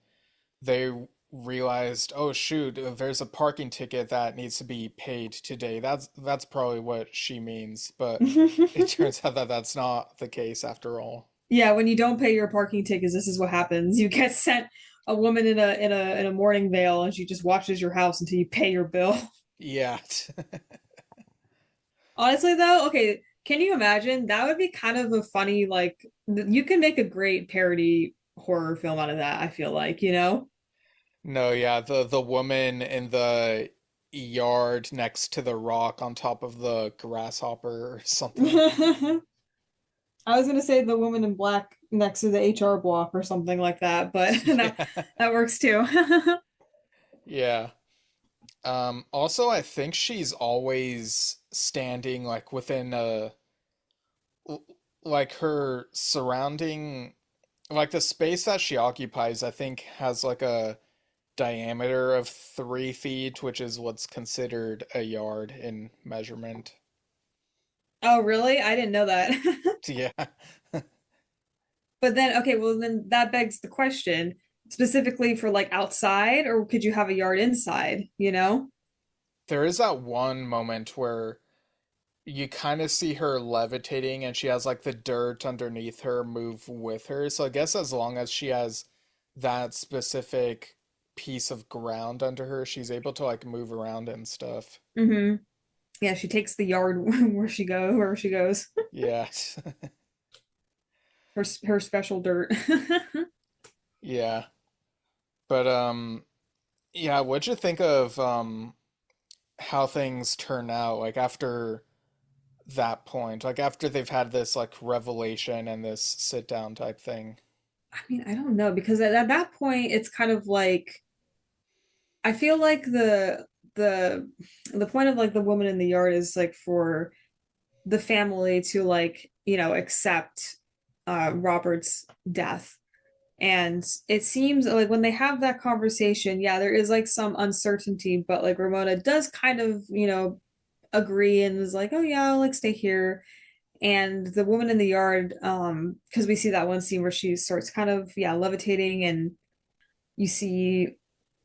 they realized, oh shoot, there's a parking ticket that needs to be paid today. That's probably what she means, but it turns out that that's not the case after all. Yeah, when you don't pay your parking tickets, this is what happens. You get sent a woman in a mourning veil, and she just watches your house until you pay your bill. Yeah. Honestly, though, okay, can you imagine? That would be kind of a funny, like, you can make a great parody horror film out of that, I feel like, you know? No, yeah, the woman in the yard next to the rock on top of the grasshopper or something. I was gonna say the woman in black next to the HR block or something like that, but Yeah. that works too. Yeah. Also I think she's always standing like within a like her surrounding like the space that she occupies I think has like a diameter of 3 feet, which is what's considered a yard in measurement. Oh, really? I didn't know that. Yeah. But then, okay, well, then that begs the question, specifically for like outside, or could you have a yard inside, you know? There is that one moment where you kind of see her levitating and she has like the dirt underneath her move with her. So I guess as long as she has that specific piece of ground under her, she's able to like move around and stuff. Mm-hmm. Yeah, she takes the yard wherever she goes. Yeah. her special dirt. Yeah. But yeah, what'd you think of how things turn out like after that point? Like after they've had this like revelation and this sit down type thing. I mean, I don't know because at that point it's kind of like I feel like the the point of like the woman in the yard is like for the family to like, accept Robert's death. And it seems like when they have that conversation, yeah, there is like some uncertainty, but like Ramona does kind of, agree and is like, oh yeah, I'll like stay here. And the woman in the yard, because we see that one scene where she starts kind of, yeah, levitating and you see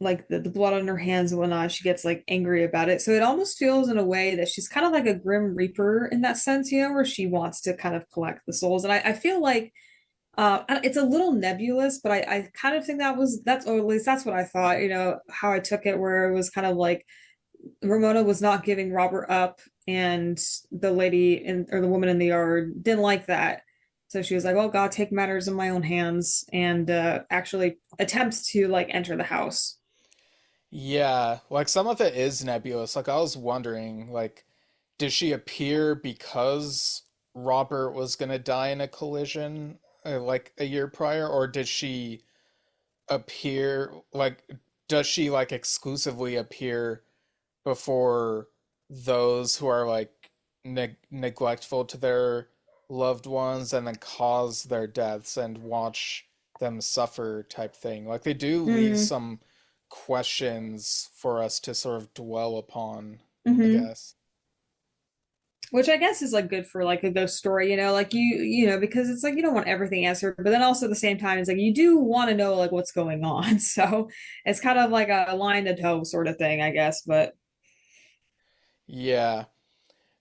like the blood on her hands and whatnot. She gets like angry about it. So it almost feels in a way that she's kind of like a grim reaper in that sense, where she wants to kind of collect the souls. And I feel like it's a little nebulous, but I kind of think that's or at least that's what I thought, how I took it, where it was kind of like Ramona was not giving Robert up, and the lady in or the woman in the yard didn't like that. So she was like, "Well, God, take matters in my own hands," and actually attempts to like enter the house. Yeah, like some of it is nebulous. Like I was wondering, like, did she appear because Robert was gonna die in a collision like a year prior, or did she appear like does she like exclusively appear before those who are like neglectful to their loved ones and then cause their deaths and watch them suffer type thing. Like they do leave Mm-hmm. some questions for us to sort of dwell upon, I Mm-hmm. guess. Which I guess is like good for like a ghost story, like because it's like you don't want everything answered, but then also at the same time, it's like you do want to know like what's going on. So it's kind of like a line to toe sort of thing, I guess. But Yeah.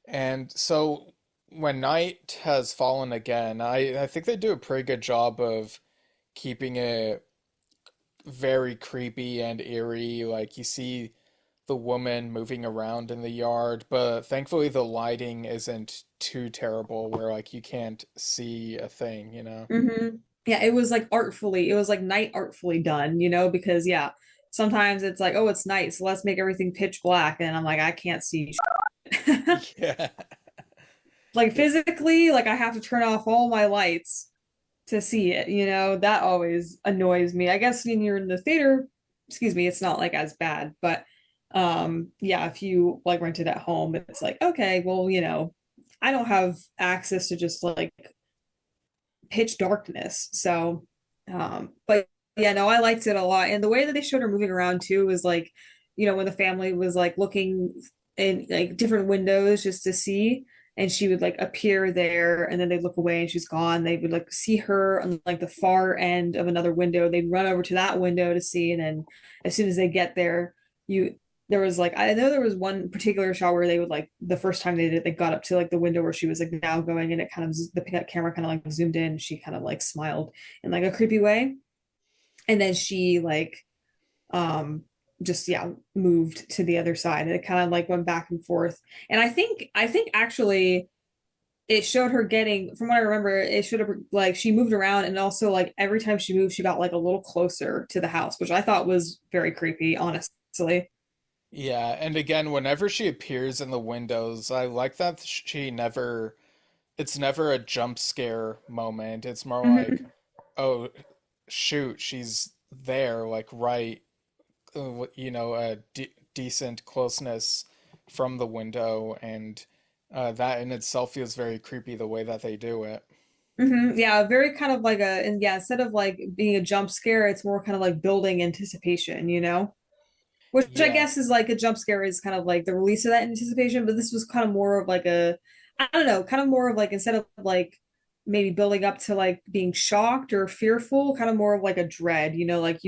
And so when night has fallen again, I think they do a pretty good job of keeping it very creepy and eerie. Like you see the woman moving around in the yard, but thankfully the lighting isn't too terrible where like you can't see a thing, you know? mhm. Yeah, it was like night artfully done, because yeah, sometimes it's like, oh, it's night, so let's make everything pitch black, and I'm like, I can't see. Yeah. Like Yeah. physically, like I have to turn off all my lights to see it, that always annoys me. I guess when you're in the theater, excuse me, it's not like as bad, but yeah, if you like rent it at home, it's like, okay, well, I don't have access to just like pitch darkness. So but yeah, no, I liked it a lot. And the way that they showed her moving around too was like, when the family was like looking in like different windows just to see, and she would like appear there and then they'd look away and she's gone. They would like see her on like the far end of another window. They'd run over to that window to see, and then as soon as they get there, you there was like I know there was one particular shot where they would like the first time they did it, they got up to like the window where she was like now going, and it kind of the camera kind of like zoomed in. She kind of like smiled in like a creepy way, and then she like um just yeah moved to the other side, and it kind of like went back and forth. And I think actually it showed her getting, from what I remember, it showed her like she moved around, and also like every time she moved she got like a little closer to the house, which I thought was very creepy, honestly. Yeah, and again, whenever she appears in the windows, I like that she never, it's never a jump scare moment. It's more like, Mm-hmm. oh, shoot, she's there, like right, a decent closeness from the window, and that in itself feels very creepy the way that they do it. Mm-hmm. Yeah, very kind of like and yeah, instead of like being a jump scare, it's more kind of like building anticipation, which I Yeah, guess is like a jump scare is kind of like the release of that anticipation, but this was kind of more of like I don't know, kind of more of like instead of like maybe building up to like being shocked or fearful, kind of more of like a dread, like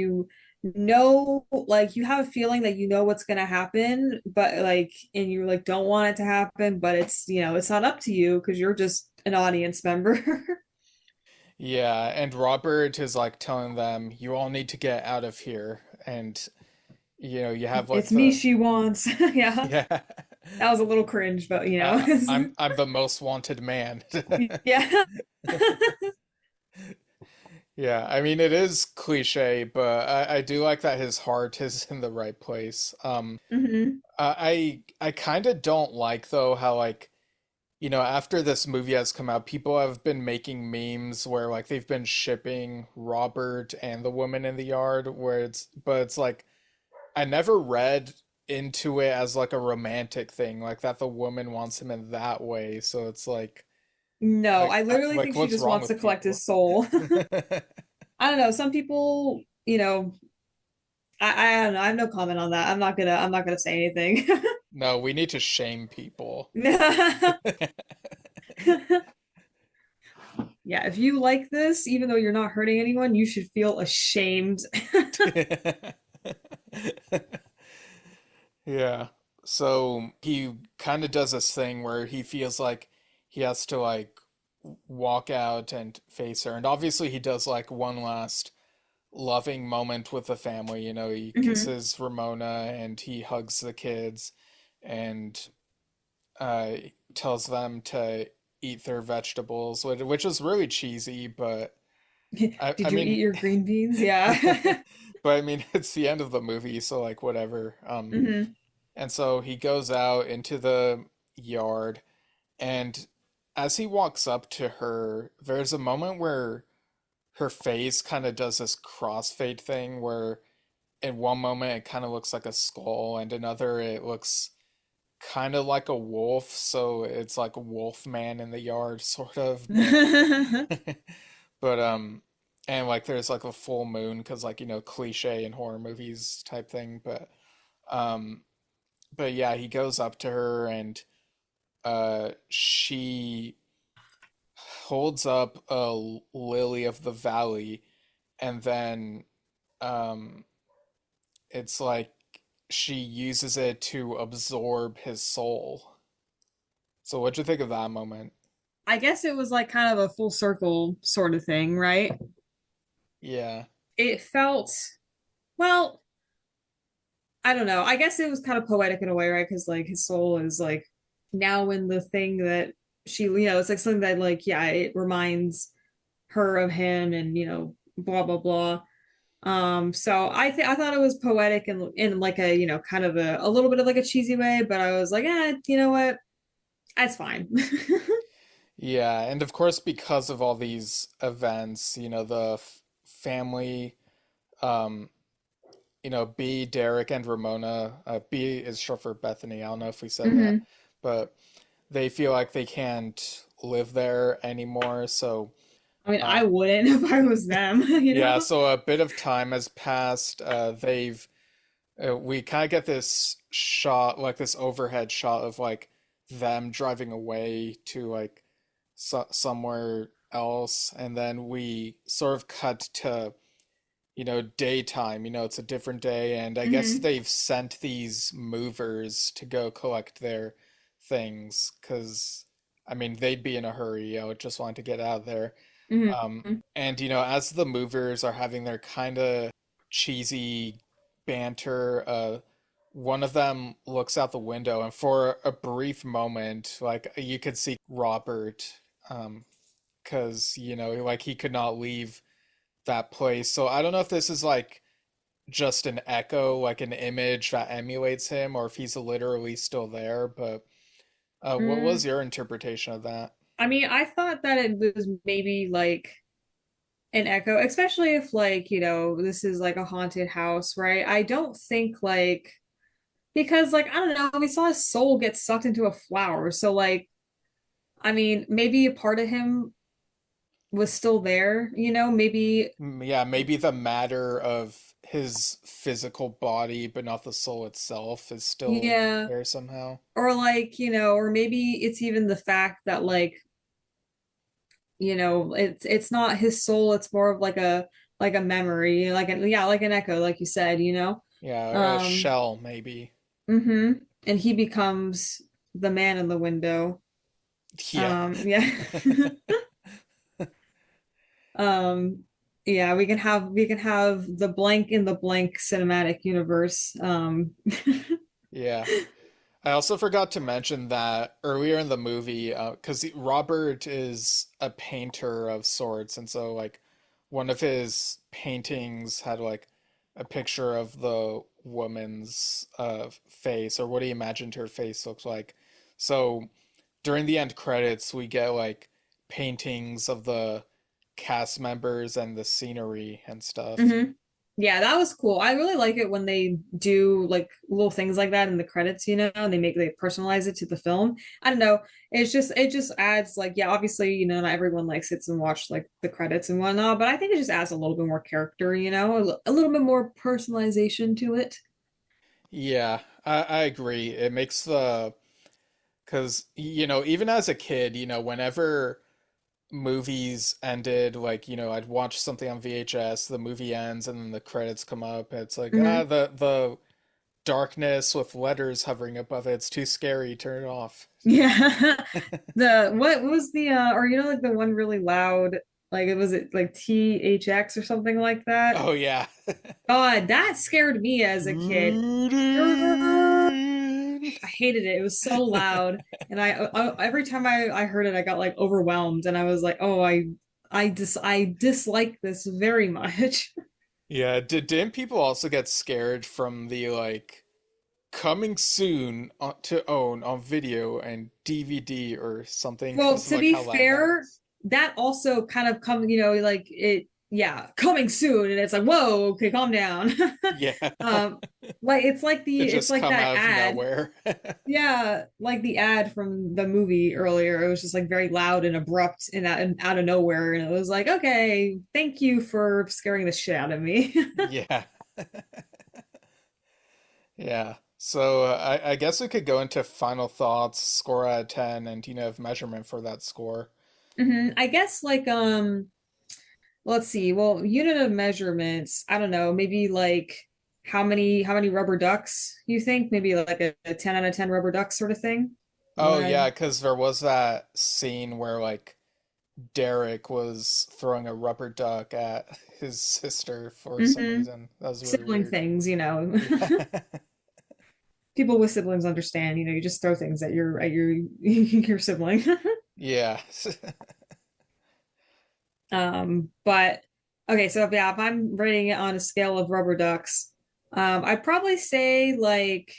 like you have a feeling that you know what's going to happen, but like, and you like don't want it to happen, but it's not up to you because you're just an audience member. yeah, and Robert is like telling them, you all need to get out of here, and you have like It's me the she wants. Yeah. yeah. That was a little cringe, but I'm the most wanted man. yeah. Yeah, I mean it is cliche, but I do like that his heart is in the right place. Hmm. I kind of don't like though how like after this movie has come out, people have been making memes where like they've been shipping Robert and the woman in the yard where it's like I never read into it as like a romantic thing, like that the woman wants him in that way. So it's No, I literally like think she what's just wrong wants to with collect people? his soul. I don't know. Some people, I don't know. I have no comment on that. I'm not gonna say anything. No, we need to shame people. Yeah, if you like this, even though you're not hurting anyone, you should feel ashamed. Yeah. So he kind of does this thing where he feels like he has to like walk out and face her. And obviously he does like one last loving moment with the family. He Hmm. kisses Ramona and he hugs the kids and uh tells them to eat their vegetables, which is really cheesy, but I Did you eat mean your green beans? Yeah. but I mean it's the end of the movie, so like whatever. Hmm. And so he goes out into the yard, and as he walks up to her, there's a moment where her face kind of does this crossfade thing where in one moment it kind of looks like a skull, and another it looks kind of like a wolf. So it's like a wolf man in the yard, sort of. But, but, and like there's like a full moon because, like, cliche in horror movies type thing. Um, but yeah, he goes up to her and she holds up a lily of the valley, and then um, it's like she uses it to absorb his soul. So what'd you think of that moment? I guess it was like kind of a full circle sort of thing, right? Yeah. It felt, well, I don't know. I guess it was kind of poetic in a way, right? Because like his soul is like now in the thing that it's like something that like, yeah, it reminds her of him and, blah, blah, blah. So I thought it was poetic and in like a, kind of a little bit of like a cheesy way, but I was like, you know what? That's fine. Yeah, and of course because of all these events, the family, um, B, Derek, and Ramona. B is short for Bethany. I don't know if we said that, Hmm. but they feel like they can't live there anymore. So, I mean, uh, I wouldn't if I was them, yeah, so a bit of time has passed. We kind of get this shot, like this overhead shot of like them driving away to like somewhere else, and then we sort of cut to daytime. It's a different day, and I guess Hmm. they've sent these movers to go collect their things because, I mean, they'd be in a hurry. I would just want to get out of there. Hmm. And, as the movers are having their kind of cheesy banter, one of them looks out the window, and for a brief moment, like you could see Robert, because, like he could not leave that place. So I don't know if this is like just an echo, like an image that emulates him, or if he's literally still there. But what was Mm, your interpretation of that? I mean, I thought that it was maybe like an echo, especially if like, this is like a haunted house, right? I don't think like because like I don't know, we saw his soul get sucked into a flower. So like, I mean, maybe a part of him was still there, maybe Yeah, maybe the matter of his physical body, but not the soul itself, is still yeah, there somehow. or like, or maybe it's even the fact that like, it's not his soul, it's more of like a memory, like an yeah, like an echo, like you said, Yeah, a Um, shell, maybe. hmm. And he becomes the man in the window. Yeah. Yeah. Um, yeah, we can have the blank in the blank cinematic universe. Yeah. I also forgot to mention that earlier in the movie, because Robert is a painter of sorts, and so like one of his paintings had like a picture of the woman's face or what he imagined her face looked like. So during the end credits, we get like paintings of the cast members and the scenery and stuff. Hmm. Yeah, that was cool. I really like it when they do like little things like that in the credits, and they personalize it to the film. I don't know. It just adds like, yeah, obviously, not everyone like sits and watch like the credits and whatnot, but I think it just adds a little bit more character, a little bit more personalization to it. Yeah, I agree. It makes the because even as a kid, whenever movies ended, like I'd watch something on VHS, the movie ends and then the credits come up. It's like Hmm. the darkness with letters hovering above it, it's too scary, turn it off. Yeah. The what was the or like the one really loud, like it was it like THX or something like that. Oh yeah. God, that scared me as a kid. I hated it. It was so loud, and every time I heard it, I got like overwhelmed, and I was like, oh, I dislike this very much. Yeah, didn't people also get scared from the like coming soon to own on video and DVD or something Well, because of to like be how loud that fair, was? that also kind of come, like it, yeah, coming soon, and it's like, whoa, okay, calm down. Yeah. Um, like It it's just like come that out of ad. nowhere. Yeah, like the ad from the movie earlier. It was just like very loud and abrupt and out of nowhere. And it was like, okay, thank you for scaring the shit out of me. Yeah. Yeah. So I guess we could go into final thoughts, score out of 10, and measurement for that score. I guess like let's see. Well, unit of measurements, I don't know, maybe like how many rubber ducks you think? Maybe like a 10 out of 10 rubber ducks sort of thing. Oh Why? yeah, because there was that scene where like Derek was throwing a rubber duck at his sister for some Hmm. reason. That was really Sibling weird. things. Yeah. People with siblings understand, you just throw things at your your sibling. Yeah. But okay, so yeah, if I'm rating it on a scale of rubber ducks, I'd probably say like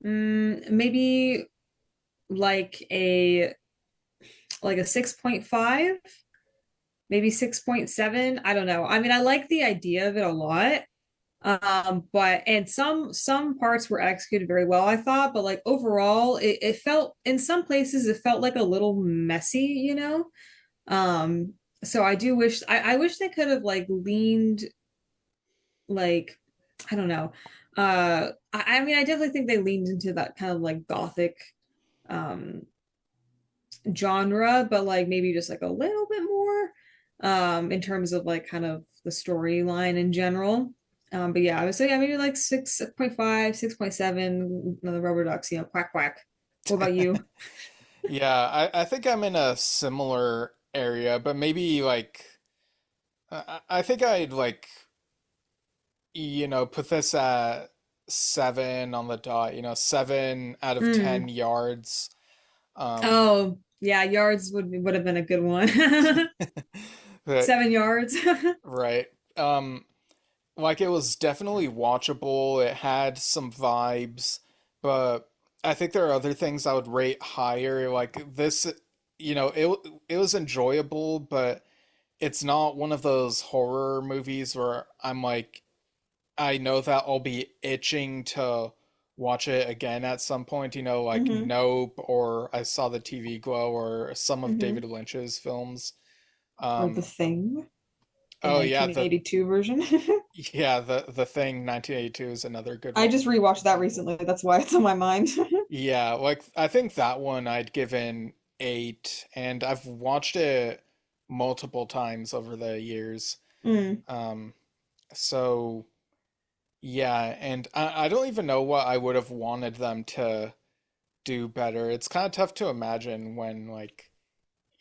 maybe like a 6.5, maybe 6.7. I don't know. I mean, I like the idea of it a lot. But and some parts were executed very well, I thought, but like overall, it felt in some places it felt like a little messy. Um, so I wish they could have like leaned like I don't know. I mean I definitely think they leaned into that kind of like gothic um genre, but like maybe just like a little bit more in terms of like kind of the storyline in general. But yeah, I would say yeah, maybe like 6.5, 6.7, the rubber ducks, quack quack. What about you? Yeah, I think I'm in a similar area, but maybe like I think I'd like put this at 7 on the dot, 7 out of Mm. 10 yards. Um, Oh, yeah, yards would have been a good one. but 7 yards. right. Um, like it was definitely watchable. It had some vibes, but I think there are other things I would rate higher. Like this, it was enjoyable, but it's not one of those horror movies where I'm like, I know that I'll be itching to watch it again at some point, like Hmm. Nope or I Saw the TV Glow or some of Hmm. David Lynch's films. Or The Um, Thing, the oh yeah, 1982 version. the Thing 1982 is another good I one. just rewatched that recently. That's why it's on my mind. Yeah, like I think that one I'd given 8, and I've watched it multiple times over the years. Mm. Um, so yeah, and I don't even know what I would have wanted them to do better. It's kind of tough to imagine when like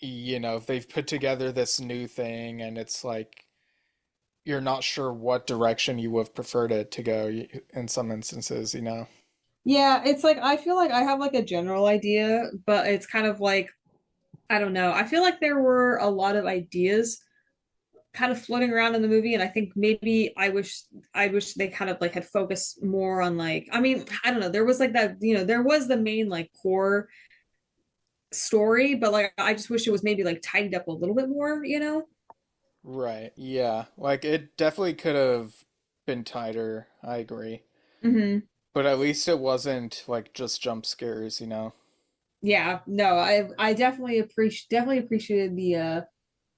they've put together this new thing and it's like you're not sure what direction you would have preferred it to go in some instances. Yeah, it's like I feel like I have like a general idea, but it's kind of like I don't know. I feel like there were a lot of ideas kind of floating around in the movie, and I think maybe I wish they kind of like had focused more on like, I mean, I don't know, there was like that, there was the main like core story, but like I just wish it was maybe like tidied up a little bit more. Right. Yeah. Like it definitely could have been tighter. I agree. Hmm. But at least it wasn't like just jump scares, you know? Yeah, no, I definitely appreciated the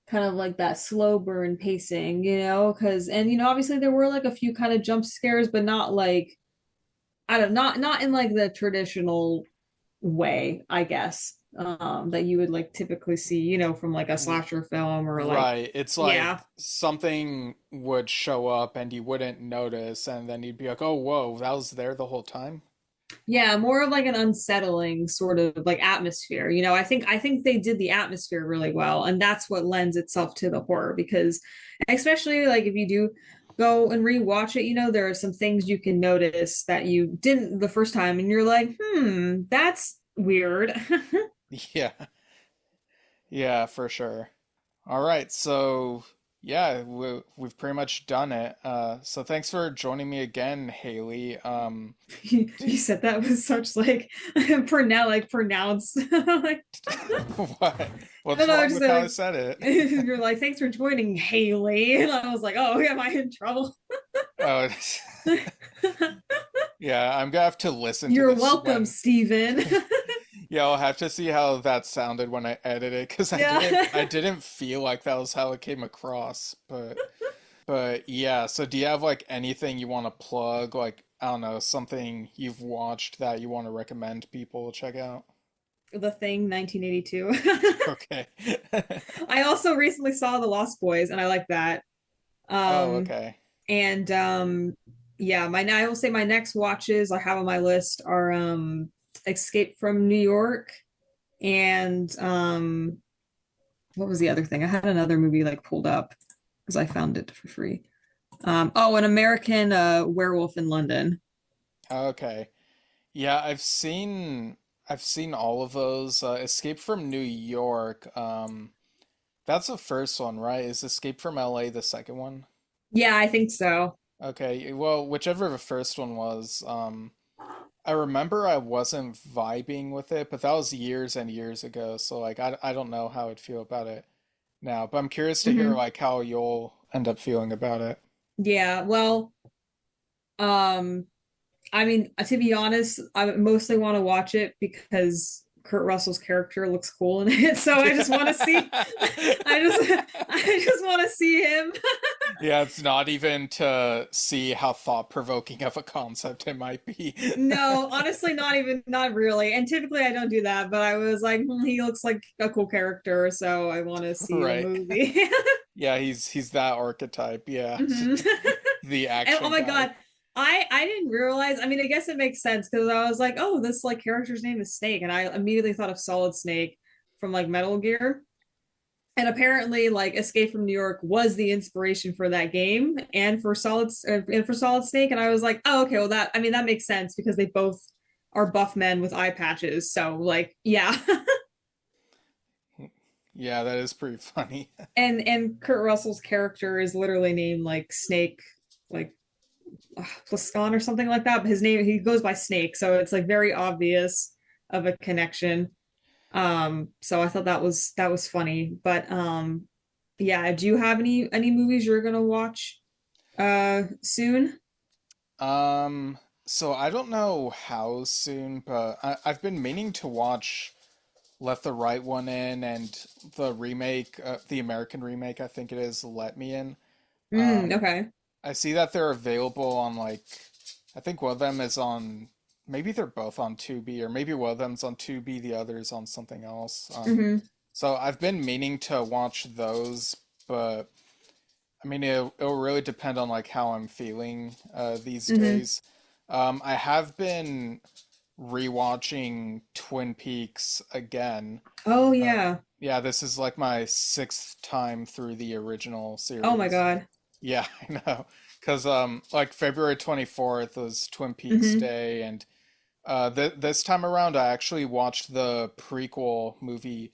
kind of like that slow burn pacing, because and obviously there were like a few kind of jump scares, but not like, I don't not in like the traditional way, I guess, that you would like typically see, from like a R- slasher film or like, Right. It's yeah. like something would show up and you wouldn't notice, and then you'd be like, oh, whoa, that was there the whole time? Yeah, more of like an unsettling sort of like atmosphere. I think they did the atmosphere really well, and that's what lends itself to the horror because especially like if you do go and rewatch it, there are some things you can notice that you didn't the first time and you're like, that's weird. Yeah. Yeah, for sure. All right, so yeah, we've pretty much done it. So thanks for joining me again, Haley. You said that with such like pronounced like What? I don't What's know, I wrong just with said how I like said it? you're like, thanks for joining, Hayley. And I was like, oh, am I in trouble? Oh, yeah, I'm gonna have to listen to You're this welcome, when. Steven. Yeah, I'll have to see how that sounded when I edit it, because I Yeah. didn't feel like that was how it came across. But yeah, so do you have like anything you want to plug? Like, I don't know, something you've watched that you want to recommend people check out? The Thing, 1982. Okay. I also recently saw The Lost Boys, and I like that. Oh, Um, okay. and yeah, I will say my next watches I have on my list are Escape from New York and what was the other thing? I had another movie like pulled up because I found it for free. An American Werewolf in London. Okay. Yeah, I've seen all of those. Escape from New York. That's the first one, right? Is Escape from LA the second one? Yeah, I think so. Okay, well, whichever the first one was, I remember I wasn't vibing with it, but that was years and years ago, so like I don't know how I'd feel about it now, but I'm curious to hear Hmm. like how you'll end up feeling about it. Yeah, well, um, I mean, to be honest, I mostly want to watch it because Kurt Russell's character looks cool in it. So I just want to see, I just want to see him. Yeah, it's not even to see how thought-provoking of a concept it might be. No, honestly, not really. And typically I don't do that, but I was like, he looks like a cool character, so I want to see the Right. movie. Yeah, he's that archetype. Yeah. Mhm. The And oh action my guy. God, I didn't realize. I mean, I guess it makes sense because I was like, oh, this like character's name is Snake, and I immediately thought of Solid Snake from like Metal Gear. And apparently, like Escape from New York was the inspiration for that game and for Solid Snake. And I was like, oh, okay, well that makes sense because they both are buff men with eye patches. So like, yeah. Yeah, that is pretty funny. And Kurt Russell's character is literally named like Snake, like Pliscon or something like that. But his name he goes by Snake, so it's like very obvious of a connection. So I thought that was funny. But yeah, do you have any movies you're gonna watch soon? So I don't know how soon, but I've been meaning to watch Let the Right One In and the remake, the American remake, I think it is, Let Me In. Um, Okay. I see that they're available on like, I think one of them is on, maybe they're both on Tubi, or maybe one of them's on Tubi, the other's on something else. Hmm. So I've been meaning to watch those, but I mean, it'll really depend on like how I'm feeling these Hmm. days. I have been rewatching Twin Peaks again. Oh Uh, yeah. yeah, this is like my sixth time through the original Oh my series. God. Yeah, I know. Because like February 24th was Twin Peaks Hmm. Day, and this time around I actually watched the prequel movie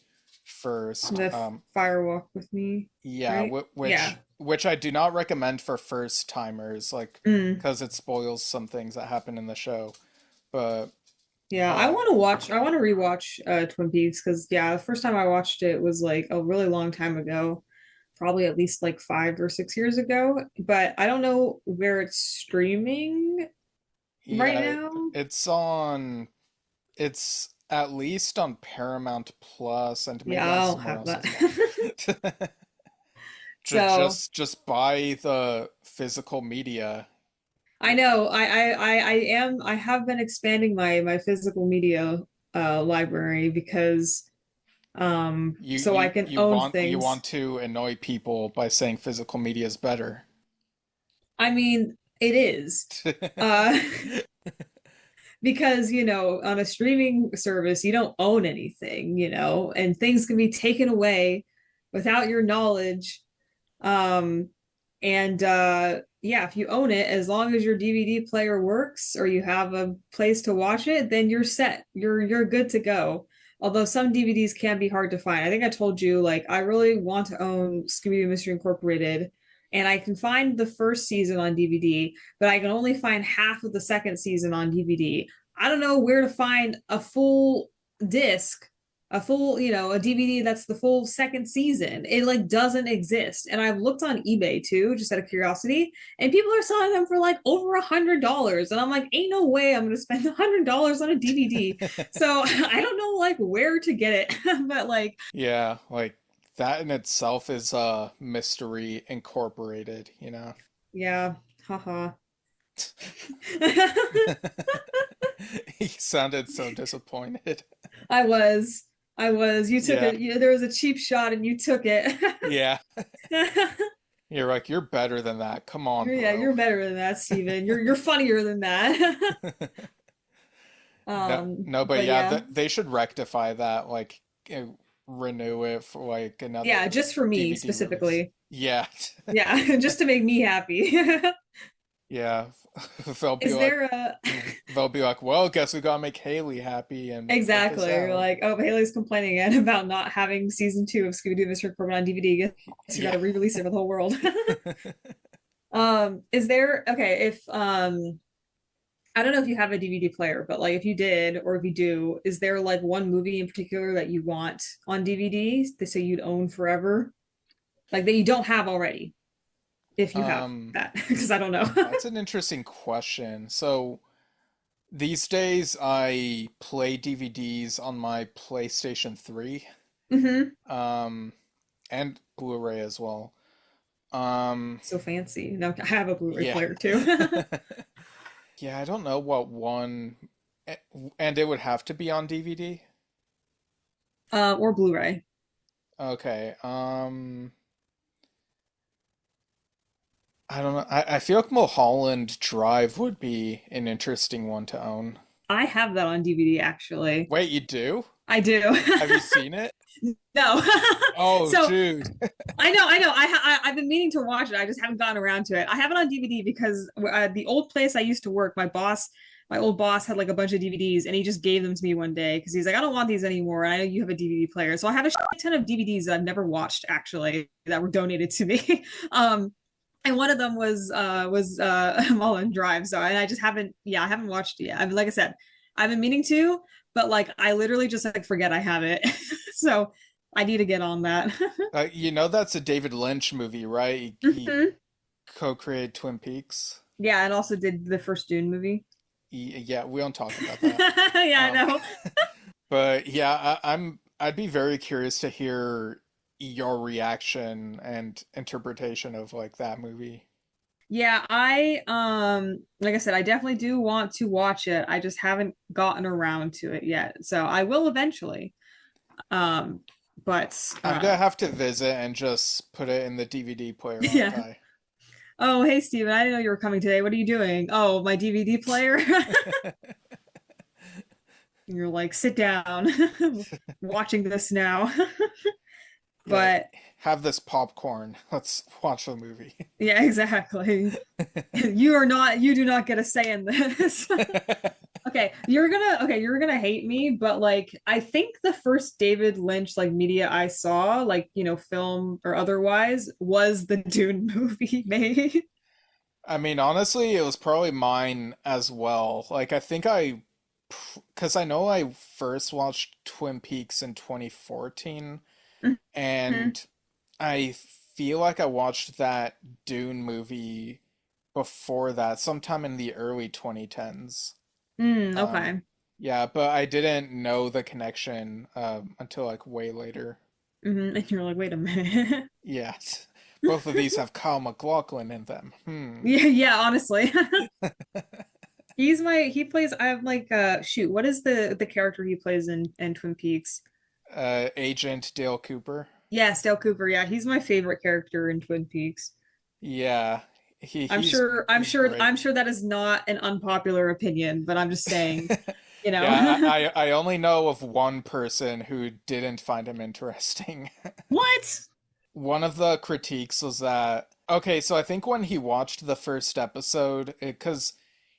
first. The Fire Walk with Me, Yeah, right? Yeah. which I do not recommend for first timers, like Mm. because it spoils some things that happen in the show. But Yeah, I uh, want to watch. I want to rewatch Twin Peaks because yeah, the first time I watched it was like a really long time ago, probably at least like 5 or 6 years ago. But I don't know where it's streaming right yeah, now. it's on. It's at least on Paramount Plus and Yeah, maybe on I'll somewhere have else that. as well. So Just buy the physical media. I know I have been expanding my physical media library because so I can own You things. want to annoy people by saying physical media is better. I mean, it is. Uh because on a streaming service you don't own anything, and things can be taken away without your knowledge. um and yeah, if you own it, as long as your DVD player works or you have a place to watch it, then you're set, you're good to go. Although some DVDs can be hard to find. I think I told you, like, I really want to own Scooby-Doo Mystery Incorporated, and I can find the first season on DVD, but I can only find half of the second season on DVD. I don't know where to find a full disc, a full, a DVD that's the full second season. It like doesn't exist. And I've looked on eBay too, just out of curiosity, and people are selling them for like over $100. And I'm like, ain't no way I'm gonna spend $100 on a DVD. So I don't know like where to get it, but like, Yeah, like that in itself is Mystery Incorporated, you know. yeah, haha. He sounded so disappointed. I was. I was. You took Yeah, it. There was a cheap shot and you took it. yeah. You're like, you're better than that. Come on, Yeah, bro. you're better than that, Steven. You're funnier than that. No, no, but But yeah, yeah. they should rectify that, like renew it for like Yeah, another just for me DVD release. specifically. Yeah, Yeah, just to make me happy. yeah. They'll be Is like, there a they'll be like, well, guess we gotta make Haley happy and put this exactly? You're out. like, oh, Haley's complaining again about not having season 2 of Scooby-Doo Mystery Incorporated on DVD. Guess you got Yeah. to re-release it for the whole world. Is there okay if I don't know if you have a DVD player, but like if you did or if you do, is there like one movie in particular that you want on DVD to say you'd own forever? Like that you don't have already, if you have Um, that, because I don't know. that's an interesting question. So these days I play DVDs on my PlayStation 3, Hmm. um, and Blu-ray as well. Um, So fancy. No, I have a Blu-ray yeah. player too. Yeah, I don't know what one, and it would have to be on DVD. Or Blu-ray. Okay. I don't know. I feel like Mulholland Drive would be an interesting one to own. I have that on DVD actually. Wait, you do? I do. Have you seen it? No. Oh, So dude. I know. I've been meaning to watch it. I just haven't gotten around to it. I have it on DVD because the old place I used to work, my old boss had like a bunch of DVDs, and he just gave them to me one day because he's like, I don't want these anymore. And I know you have a DVD player, so I have a shit ton of DVDs that I've never watched actually that were donated to me. And one of them was Mulholland Drive. So I just haven't, yeah, I haven't watched it yet. I mean, like I said, I've been meaning to, but like I literally just like forget I have it. So I need to get on that. You know that's a David Lynch movie, right? He Mhm. co-created Twin Peaks. Yeah, and also did the first Dune movie. Yeah, we don't talk about that. Yeah, I Um, know. but yeah, I'd be very curious to hear your reaction and interpretation of like that movie. Yeah, I like I said, I definitely do want to watch it. I just haven't gotten around to it yet. So I will eventually. Um, but I'm gonna have to visit and just put it in the DVD player, aren't yeah. I? Oh, hey Steven, I didn't know you were coming today. What are you doing? Oh, my DVD player. You're like, sit down. Watching this now. Yeah, But have this popcorn. Let's watch the movie. yeah, exactly. You do not get a say in this. Okay, You're gonna hate me, but like I think the first David Lynch like media I saw, like, film or otherwise, was the Dune movie made. I mean, honestly, it was probably mine as well. Like, because I know I first watched Twin Peaks in 2014, Mhm. and I feel like I watched that Dune movie before that, sometime in the early 2010s. Um, Okay. yeah, but I didn't know the connection until like way later. And you're like, wait a minute. Yes, both of these have Kyle MacLachlan in them. Hmm. Yeah, yeah, honestly. He plays I have like shoot, what is the character he plays in Twin Peaks? Agent Dale Cooper. Yes, Dale Cooper. Yeah, he's my favorite character in Twin Peaks. Yeah, I'm he's sure I'm he's sure great. I'm sure that is not an unpopular opinion, but I'm just saying, you Yeah, know. I only know of one person who didn't find him interesting. What? One of the critiques was that, okay, so I think when he watched the first episode, because,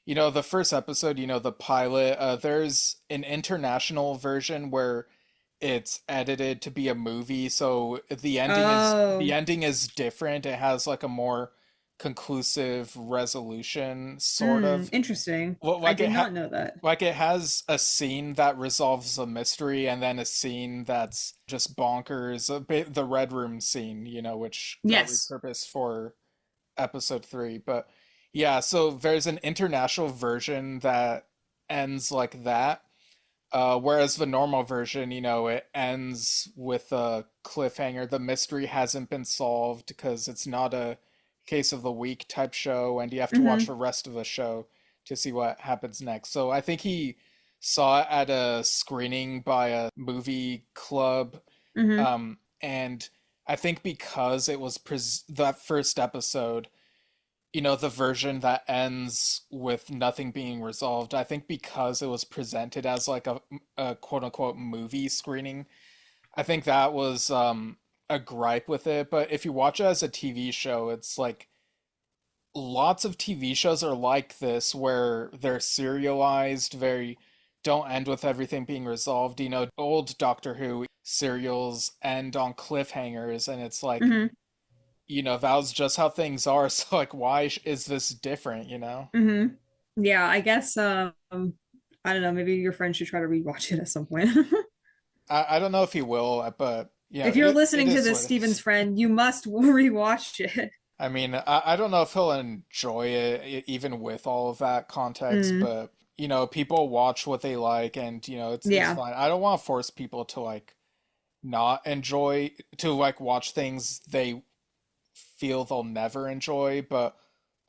the first episode, the pilot, there's an international version where it's edited to be a movie, so the Oh. ending is different. It has like a more conclusive resolution, sort Hmm, of. interesting. Well, I did not know that. like it has a scene that resolves a mystery and then a scene that's just bonkers. A bit the Red Room scene, which got Yes. repurposed for episode 3. But yeah, so there's an international version that ends like that. Whereas the normal version, it ends with a cliffhanger. The mystery hasn't been solved because it's not a case of the week type show, and you have to watch Mm-hmm. the rest of the show to see what happens next. So I think he saw it at a screening by a movie club, Mm-hmm. and I think because it was that first episode, the version that ends with nothing being resolved, I think because it was presented as like a quote unquote movie screening, I think that was a gripe with it. But if you watch it as a TV show, it's like lots of TV shows are like this where they're serialized, very don't end with everything being resolved. Old Doctor Who serials end on cliffhangers, and it's like, Mm-hmm. that was just how things are. So like, why is this different? Mm-hmm. Yeah, I guess I don't know, maybe your friend should try to rewatch it at some point. I don't know if he will, but If you're it listening to is this, what it Steven's is. friend, you must rewatch it. I mean, I don't know if he'll enjoy it even with all of that context, Mm, but people watch what they like, and it's yeah. fine. I don't want to force people to like not enjoy to like watch things they feel they'll never enjoy, but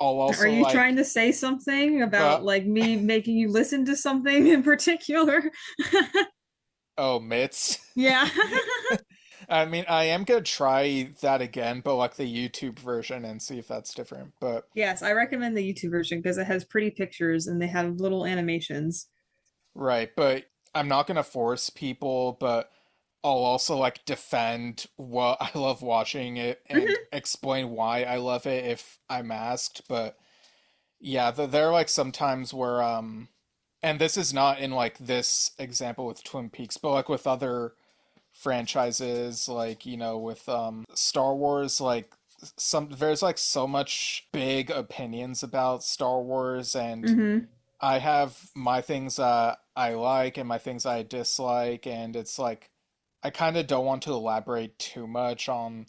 I'll Are also you like, trying to say something about but like me making you listen to something in particular? oh, Mitts. Yeah. I mean, I am gonna try that again, but like the YouTube version and see if that's different. But Yes, I recommend the YouTube version because it has pretty pictures and they have little animations. right, but I'm not gonna force people, but I'll also like defend what I love watching it and Mhm. explain why I love it if I'm asked. But yeah, there are like some times where and this is not in like this example with Twin Peaks, but like with other franchises, like with Star Wars, like there's like so much big opinions about Star Wars, and Mhm. I have my things I like and my things I dislike, and it's like I kind of don't want to elaborate too much on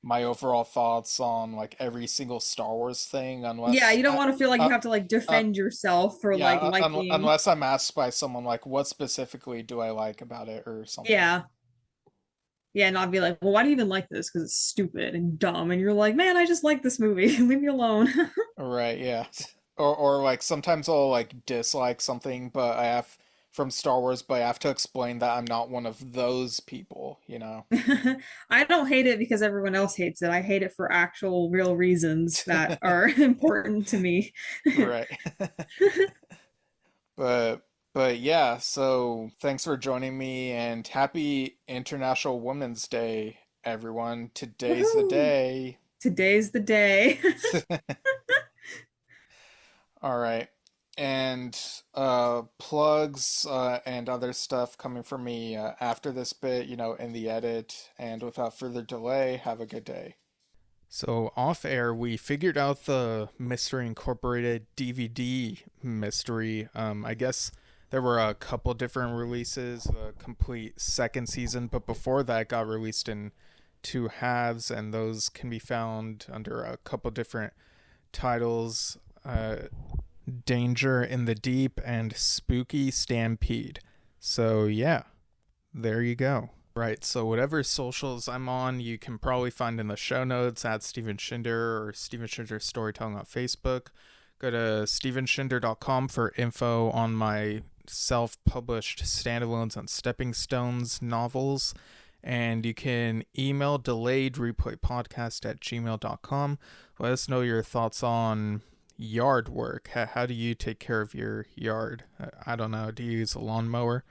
my overall thoughts on like every single Star Wars thing Yeah, unless you don't want to feel like uh, you have to like uh, defend yourself for yeah, like liking. unless I'm asked by someone like what specifically do I like about it or something. Yeah. Yeah, not be like, well, why do you even like this? Because it's stupid and dumb. And you're like, man, I just like this movie. Leave me alone. Right, yeah. Or like sometimes I'll like dislike something, but I have from Star Wars, but I have to explain that I'm not one of those people. I don't hate it because everyone else hates it. I hate it for actual real reasons that are important to me. Right. But yeah, so thanks for joining me and happy International Women's Day, everyone. Today's the Woohoo! day. Today's the day. All right. And plugs and other stuff coming from me after this bit, in the edit. And without further delay, have a good day. So, off air, we figured out the Mystery Incorporated DVD mystery. I guess there were a couple different releases, a complete second season, but before that, it got released in two halves, and those can be found under a couple different titles. Danger in the Deep and Spooky Stampede. So yeah, there you go. Right, so whatever socials I'm on, you can probably find in the show notes at Steven Shinder or Steven Shinder Storytelling on Facebook. Go to stevenshinder.com for info on my self-published standalones and stepping stones novels. And you can email delayedreplaypodcast@gmail.com. Let us know your thoughts on yard work. How do you take care of your yard? I don't know. Do you use a lawnmower?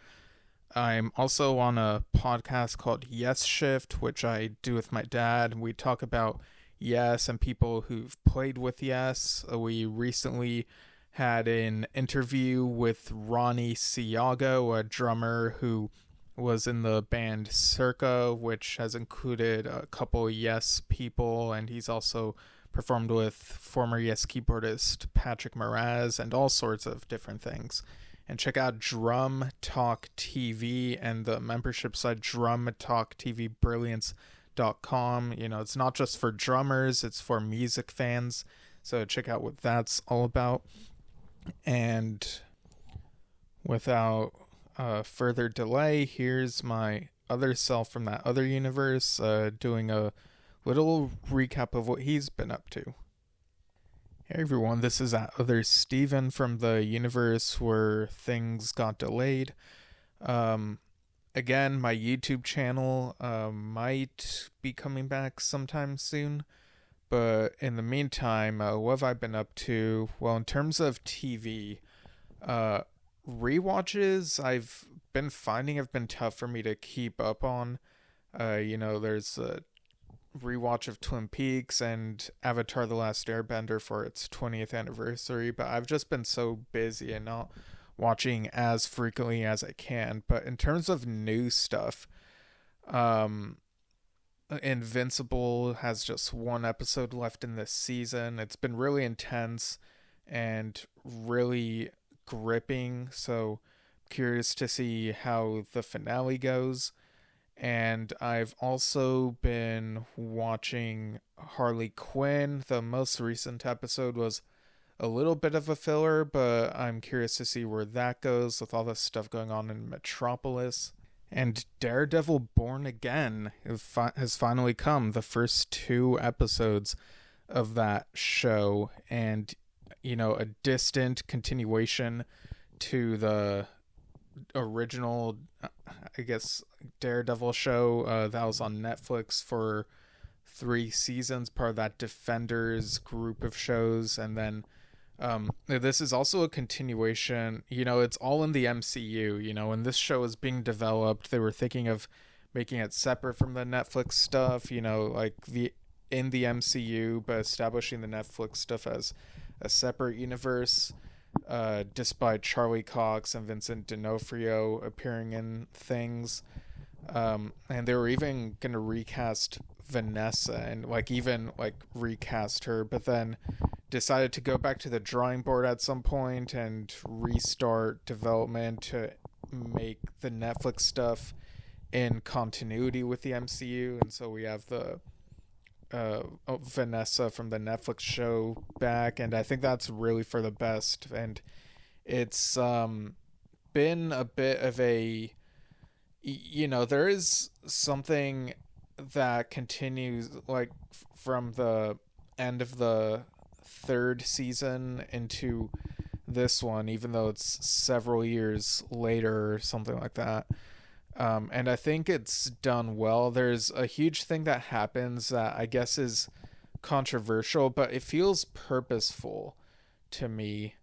I'm also on a podcast called Yes Shift, which I do with my dad. We talk about Yes and people who've played with Yes. We recently had an interview with Ronnie Siago, a drummer who was in the band Circa, which has included a couple Yes people, and he's also performed with former Yes keyboardist Patrick Moraz and all sorts of different things. And check out Drum Talk TV and the membership site drumtalktvbrilliance.com. It's not just for drummers, it's for music fans. So check out what that's all about. And without further delay, here's my other self from that other universe doing a little recap of what he's been up to. Hey everyone, this is that other Steven from the universe where things got delayed. Again, my YouTube channel might be coming back sometime soon, but in the meantime, what have I been up to? Well, in terms of TV, rewatches I've been finding have been tough for me to keep up on. There's a rewatch of Twin Peaks and Avatar The Last Airbender for its 20th anniversary, but I've just been so busy and not watching as frequently as I can. But in terms of new stuff, Invincible has just one episode left in this season. It's been really intense and really gripping, so curious to see how the finale goes. And I've also been watching Harley Quinn. The most recent episode was a little bit of a filler, but I'm curious to see where that goes with all this stuff going on in Metropolis. And Daredevil Born Again has finally come, the first 2 episodes of that show, and a distant continuation to the original, I guess, Daredevil show that was on Netflix for 3 seasons, part of that Defenders group of shows. And then this is also a continuation. It's all in the MCU. When this show is being developed, they were thinking of making it separate from the Netflix stuff, like in the MCU, but establishing the Netflix stuff as a separate universe. Despite Charlie Cox and Vincent D'Onofrio appearing in things. And they were even going to recast Vanessa and even recast her, but then decided to go back to the drawing board at some point and restart development to make the Netflix stuff in continuity with the MCU. And so we have the Vanessa from the Netflix show back, and I think that's really for the best. And it's been a bit of a, there is something that continues from the end of the 3rd season into this one, even though it's several years later or something like that. And I think it's done well. There's a huge thing that happens that I guess is controversial, but it feels purposeful to me.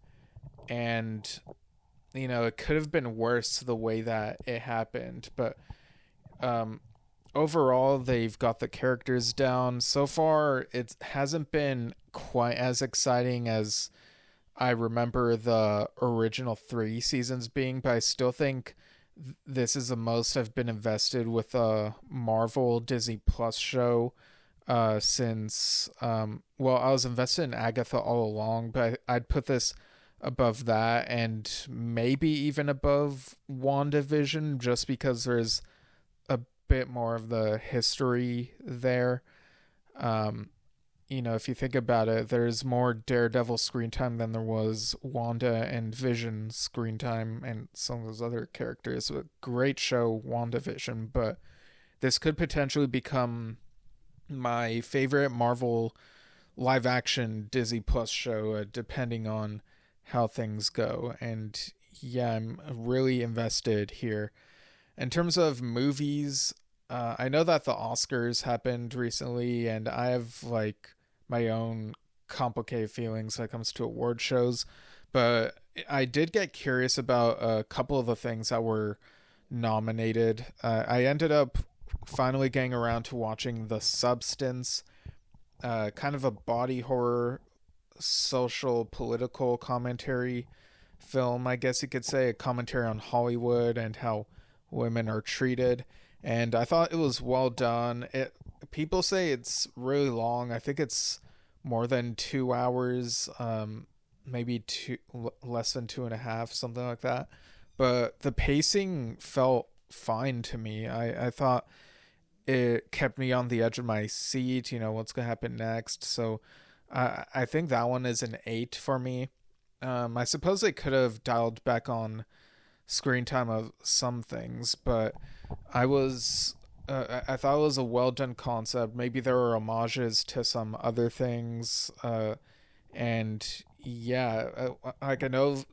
And, it could have been worse the way that it happened. But overall, they've got the characters down. So far, it hasn't been quite as exciting as I remember the original 3 seasons being, but I still think this is the most I've been invested with a Marvel Disney Plus show since well, I was invested in Agatha all along, but I'd put this above that and maybe even above WandaVision just because there's a bit more of the history there. Um, if you think about it, there's more Daredevil screen time than there was Wanda and Vision screen time and some of those other characters. A great show, WandaVision, but this could potentially become my favorite Marvel live action Disney Plus show, depending on how things go. And yeah, I'm really invested here. In terms of movies, I know that the Oscars happened recently, and I have like my own complicated feelings when it comes to award shows, but I did get curious about a couple of the things that were nominated. I ended up finally getting around to watching The Substance, kind of a body horror, social, political commentary film, I guess you could say, a commentary on Hollywood and how women are treated. And I thought it was well done. People say it's really long. I think it's more than 2 hours, maybe less than 2.5, something like that. But the pacing felt fine to me. I thought it kept me on the edge of my seat. What's gonna happen next? So I think that one is an 8 for me. I suppose they could have dialed back on screen time of some things, but I thought it was a well done concept. Maybe there were homages to some other things, and yeah, like I know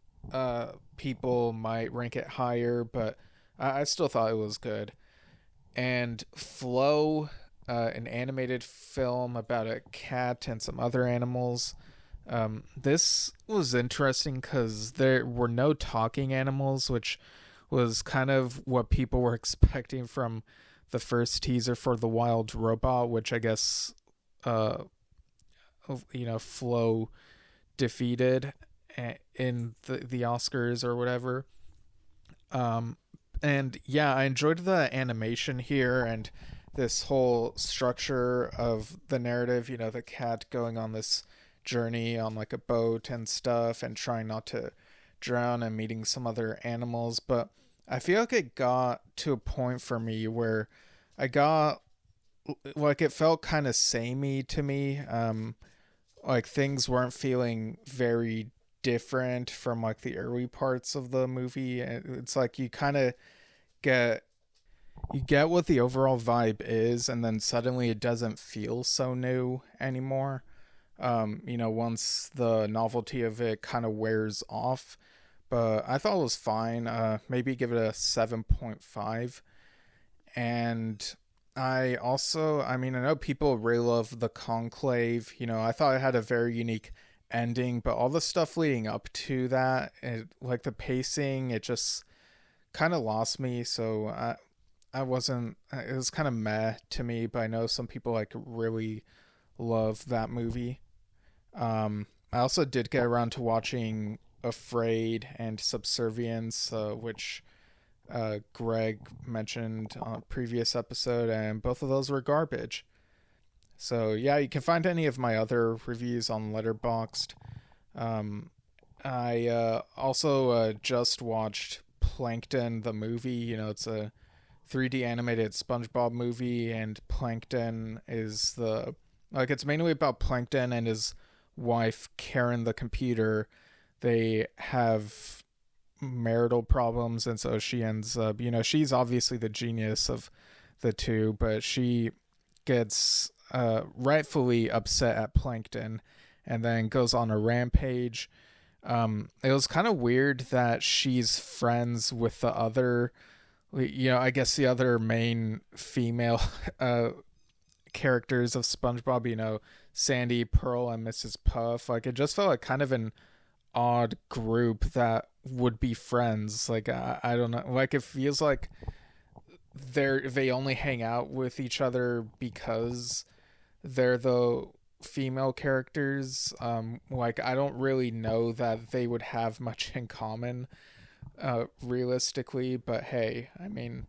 people might rank it higher, but I still thought it was good. And Flow, an animated film about a cat and some other animals. This was interesting because there were no talking animals, which was kind of what people were expecting from the first teaser for The Wild Robot, which I guess, Flo defeated in the Oscars or whatever. And yeah, I enjoyed the animation here and this whole structure of the narrative, the cat going on this journey on like a boat and stuff and trying not to drown and meeting some other animals. But I feel like it got to a point for me where I got like it felt kind of samey to me. Like things weren't feeling very different from like the early parts of the movie. It's like you kind of get what the overall vibe is, and then suddenly it doesn't feel so new anymore. Once the novelty of it kind of wears off. But I thought it was fine. Maybe give it a 7.5. And I know people really love The Conclave. I thought it had a very unique ending, but all the stuff leading up to that, like the pacing, it just kind of lost me. So I wasn't, it was kind of meh to me, but I know some people like really love that movie. I also did get around to watching Afraid and Subservience, which Greg mentioned on a previous episode, and both of those were garbage. So yeah, you can find any of my other reviews on Letterboxd. I also just watched Plankton the movie. It's a 3D animated SpongeBob movie, and Plankton is it's mainly about Plankton and his wife Karen the computer. They have marital problems, and so she ends up, she's obviously the genius of the two, but she gets rightfully upset at Plankton and then goes on a rampage. It was kind of weird that she's friends with the other, I guess the other main female characters of SpongeBob, Sandy, Pearl, and Mrs. Puff. Like, it just felt like kind of an odd group that would be friends. Like, I don't know. Like, it feels like they only hang out with each other because they're the female characters. Like, I don't really know that they would have much in common, realistically, but hey, I mean,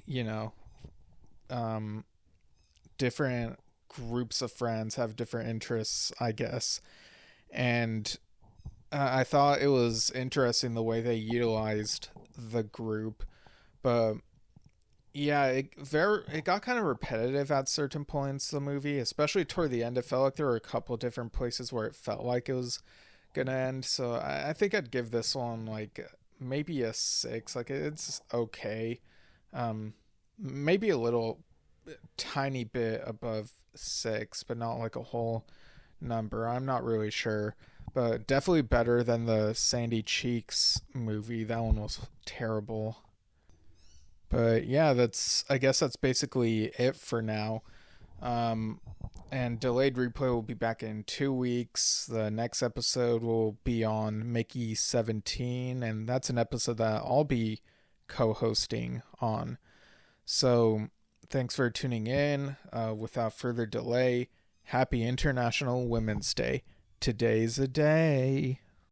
you know, different groups of friends have different interests, I guess. And I thought it was interesting the way they utilized the group, but yeah, it got kind of repetitive at certain points in the movie, especially toward the end. It felt like there were a couple different places where it felt like it was gonna end. So I think I'd give this one like maybe a 6. Like, it's okay, maybe a little tiny bit above 6, but not like a whole number. I'm not really sure, but definitely better than the Sandy Cheeks movie. That one was terrible. But yeah, I guess that's basically it for now. And Delayed Replay will be back in 2 weeks. The next episode will be on Mickey 17, and that's an episode that I'll be co-hosting on. So thanks for tuning in. Without further delay, happy International Women's Day. Today's a day.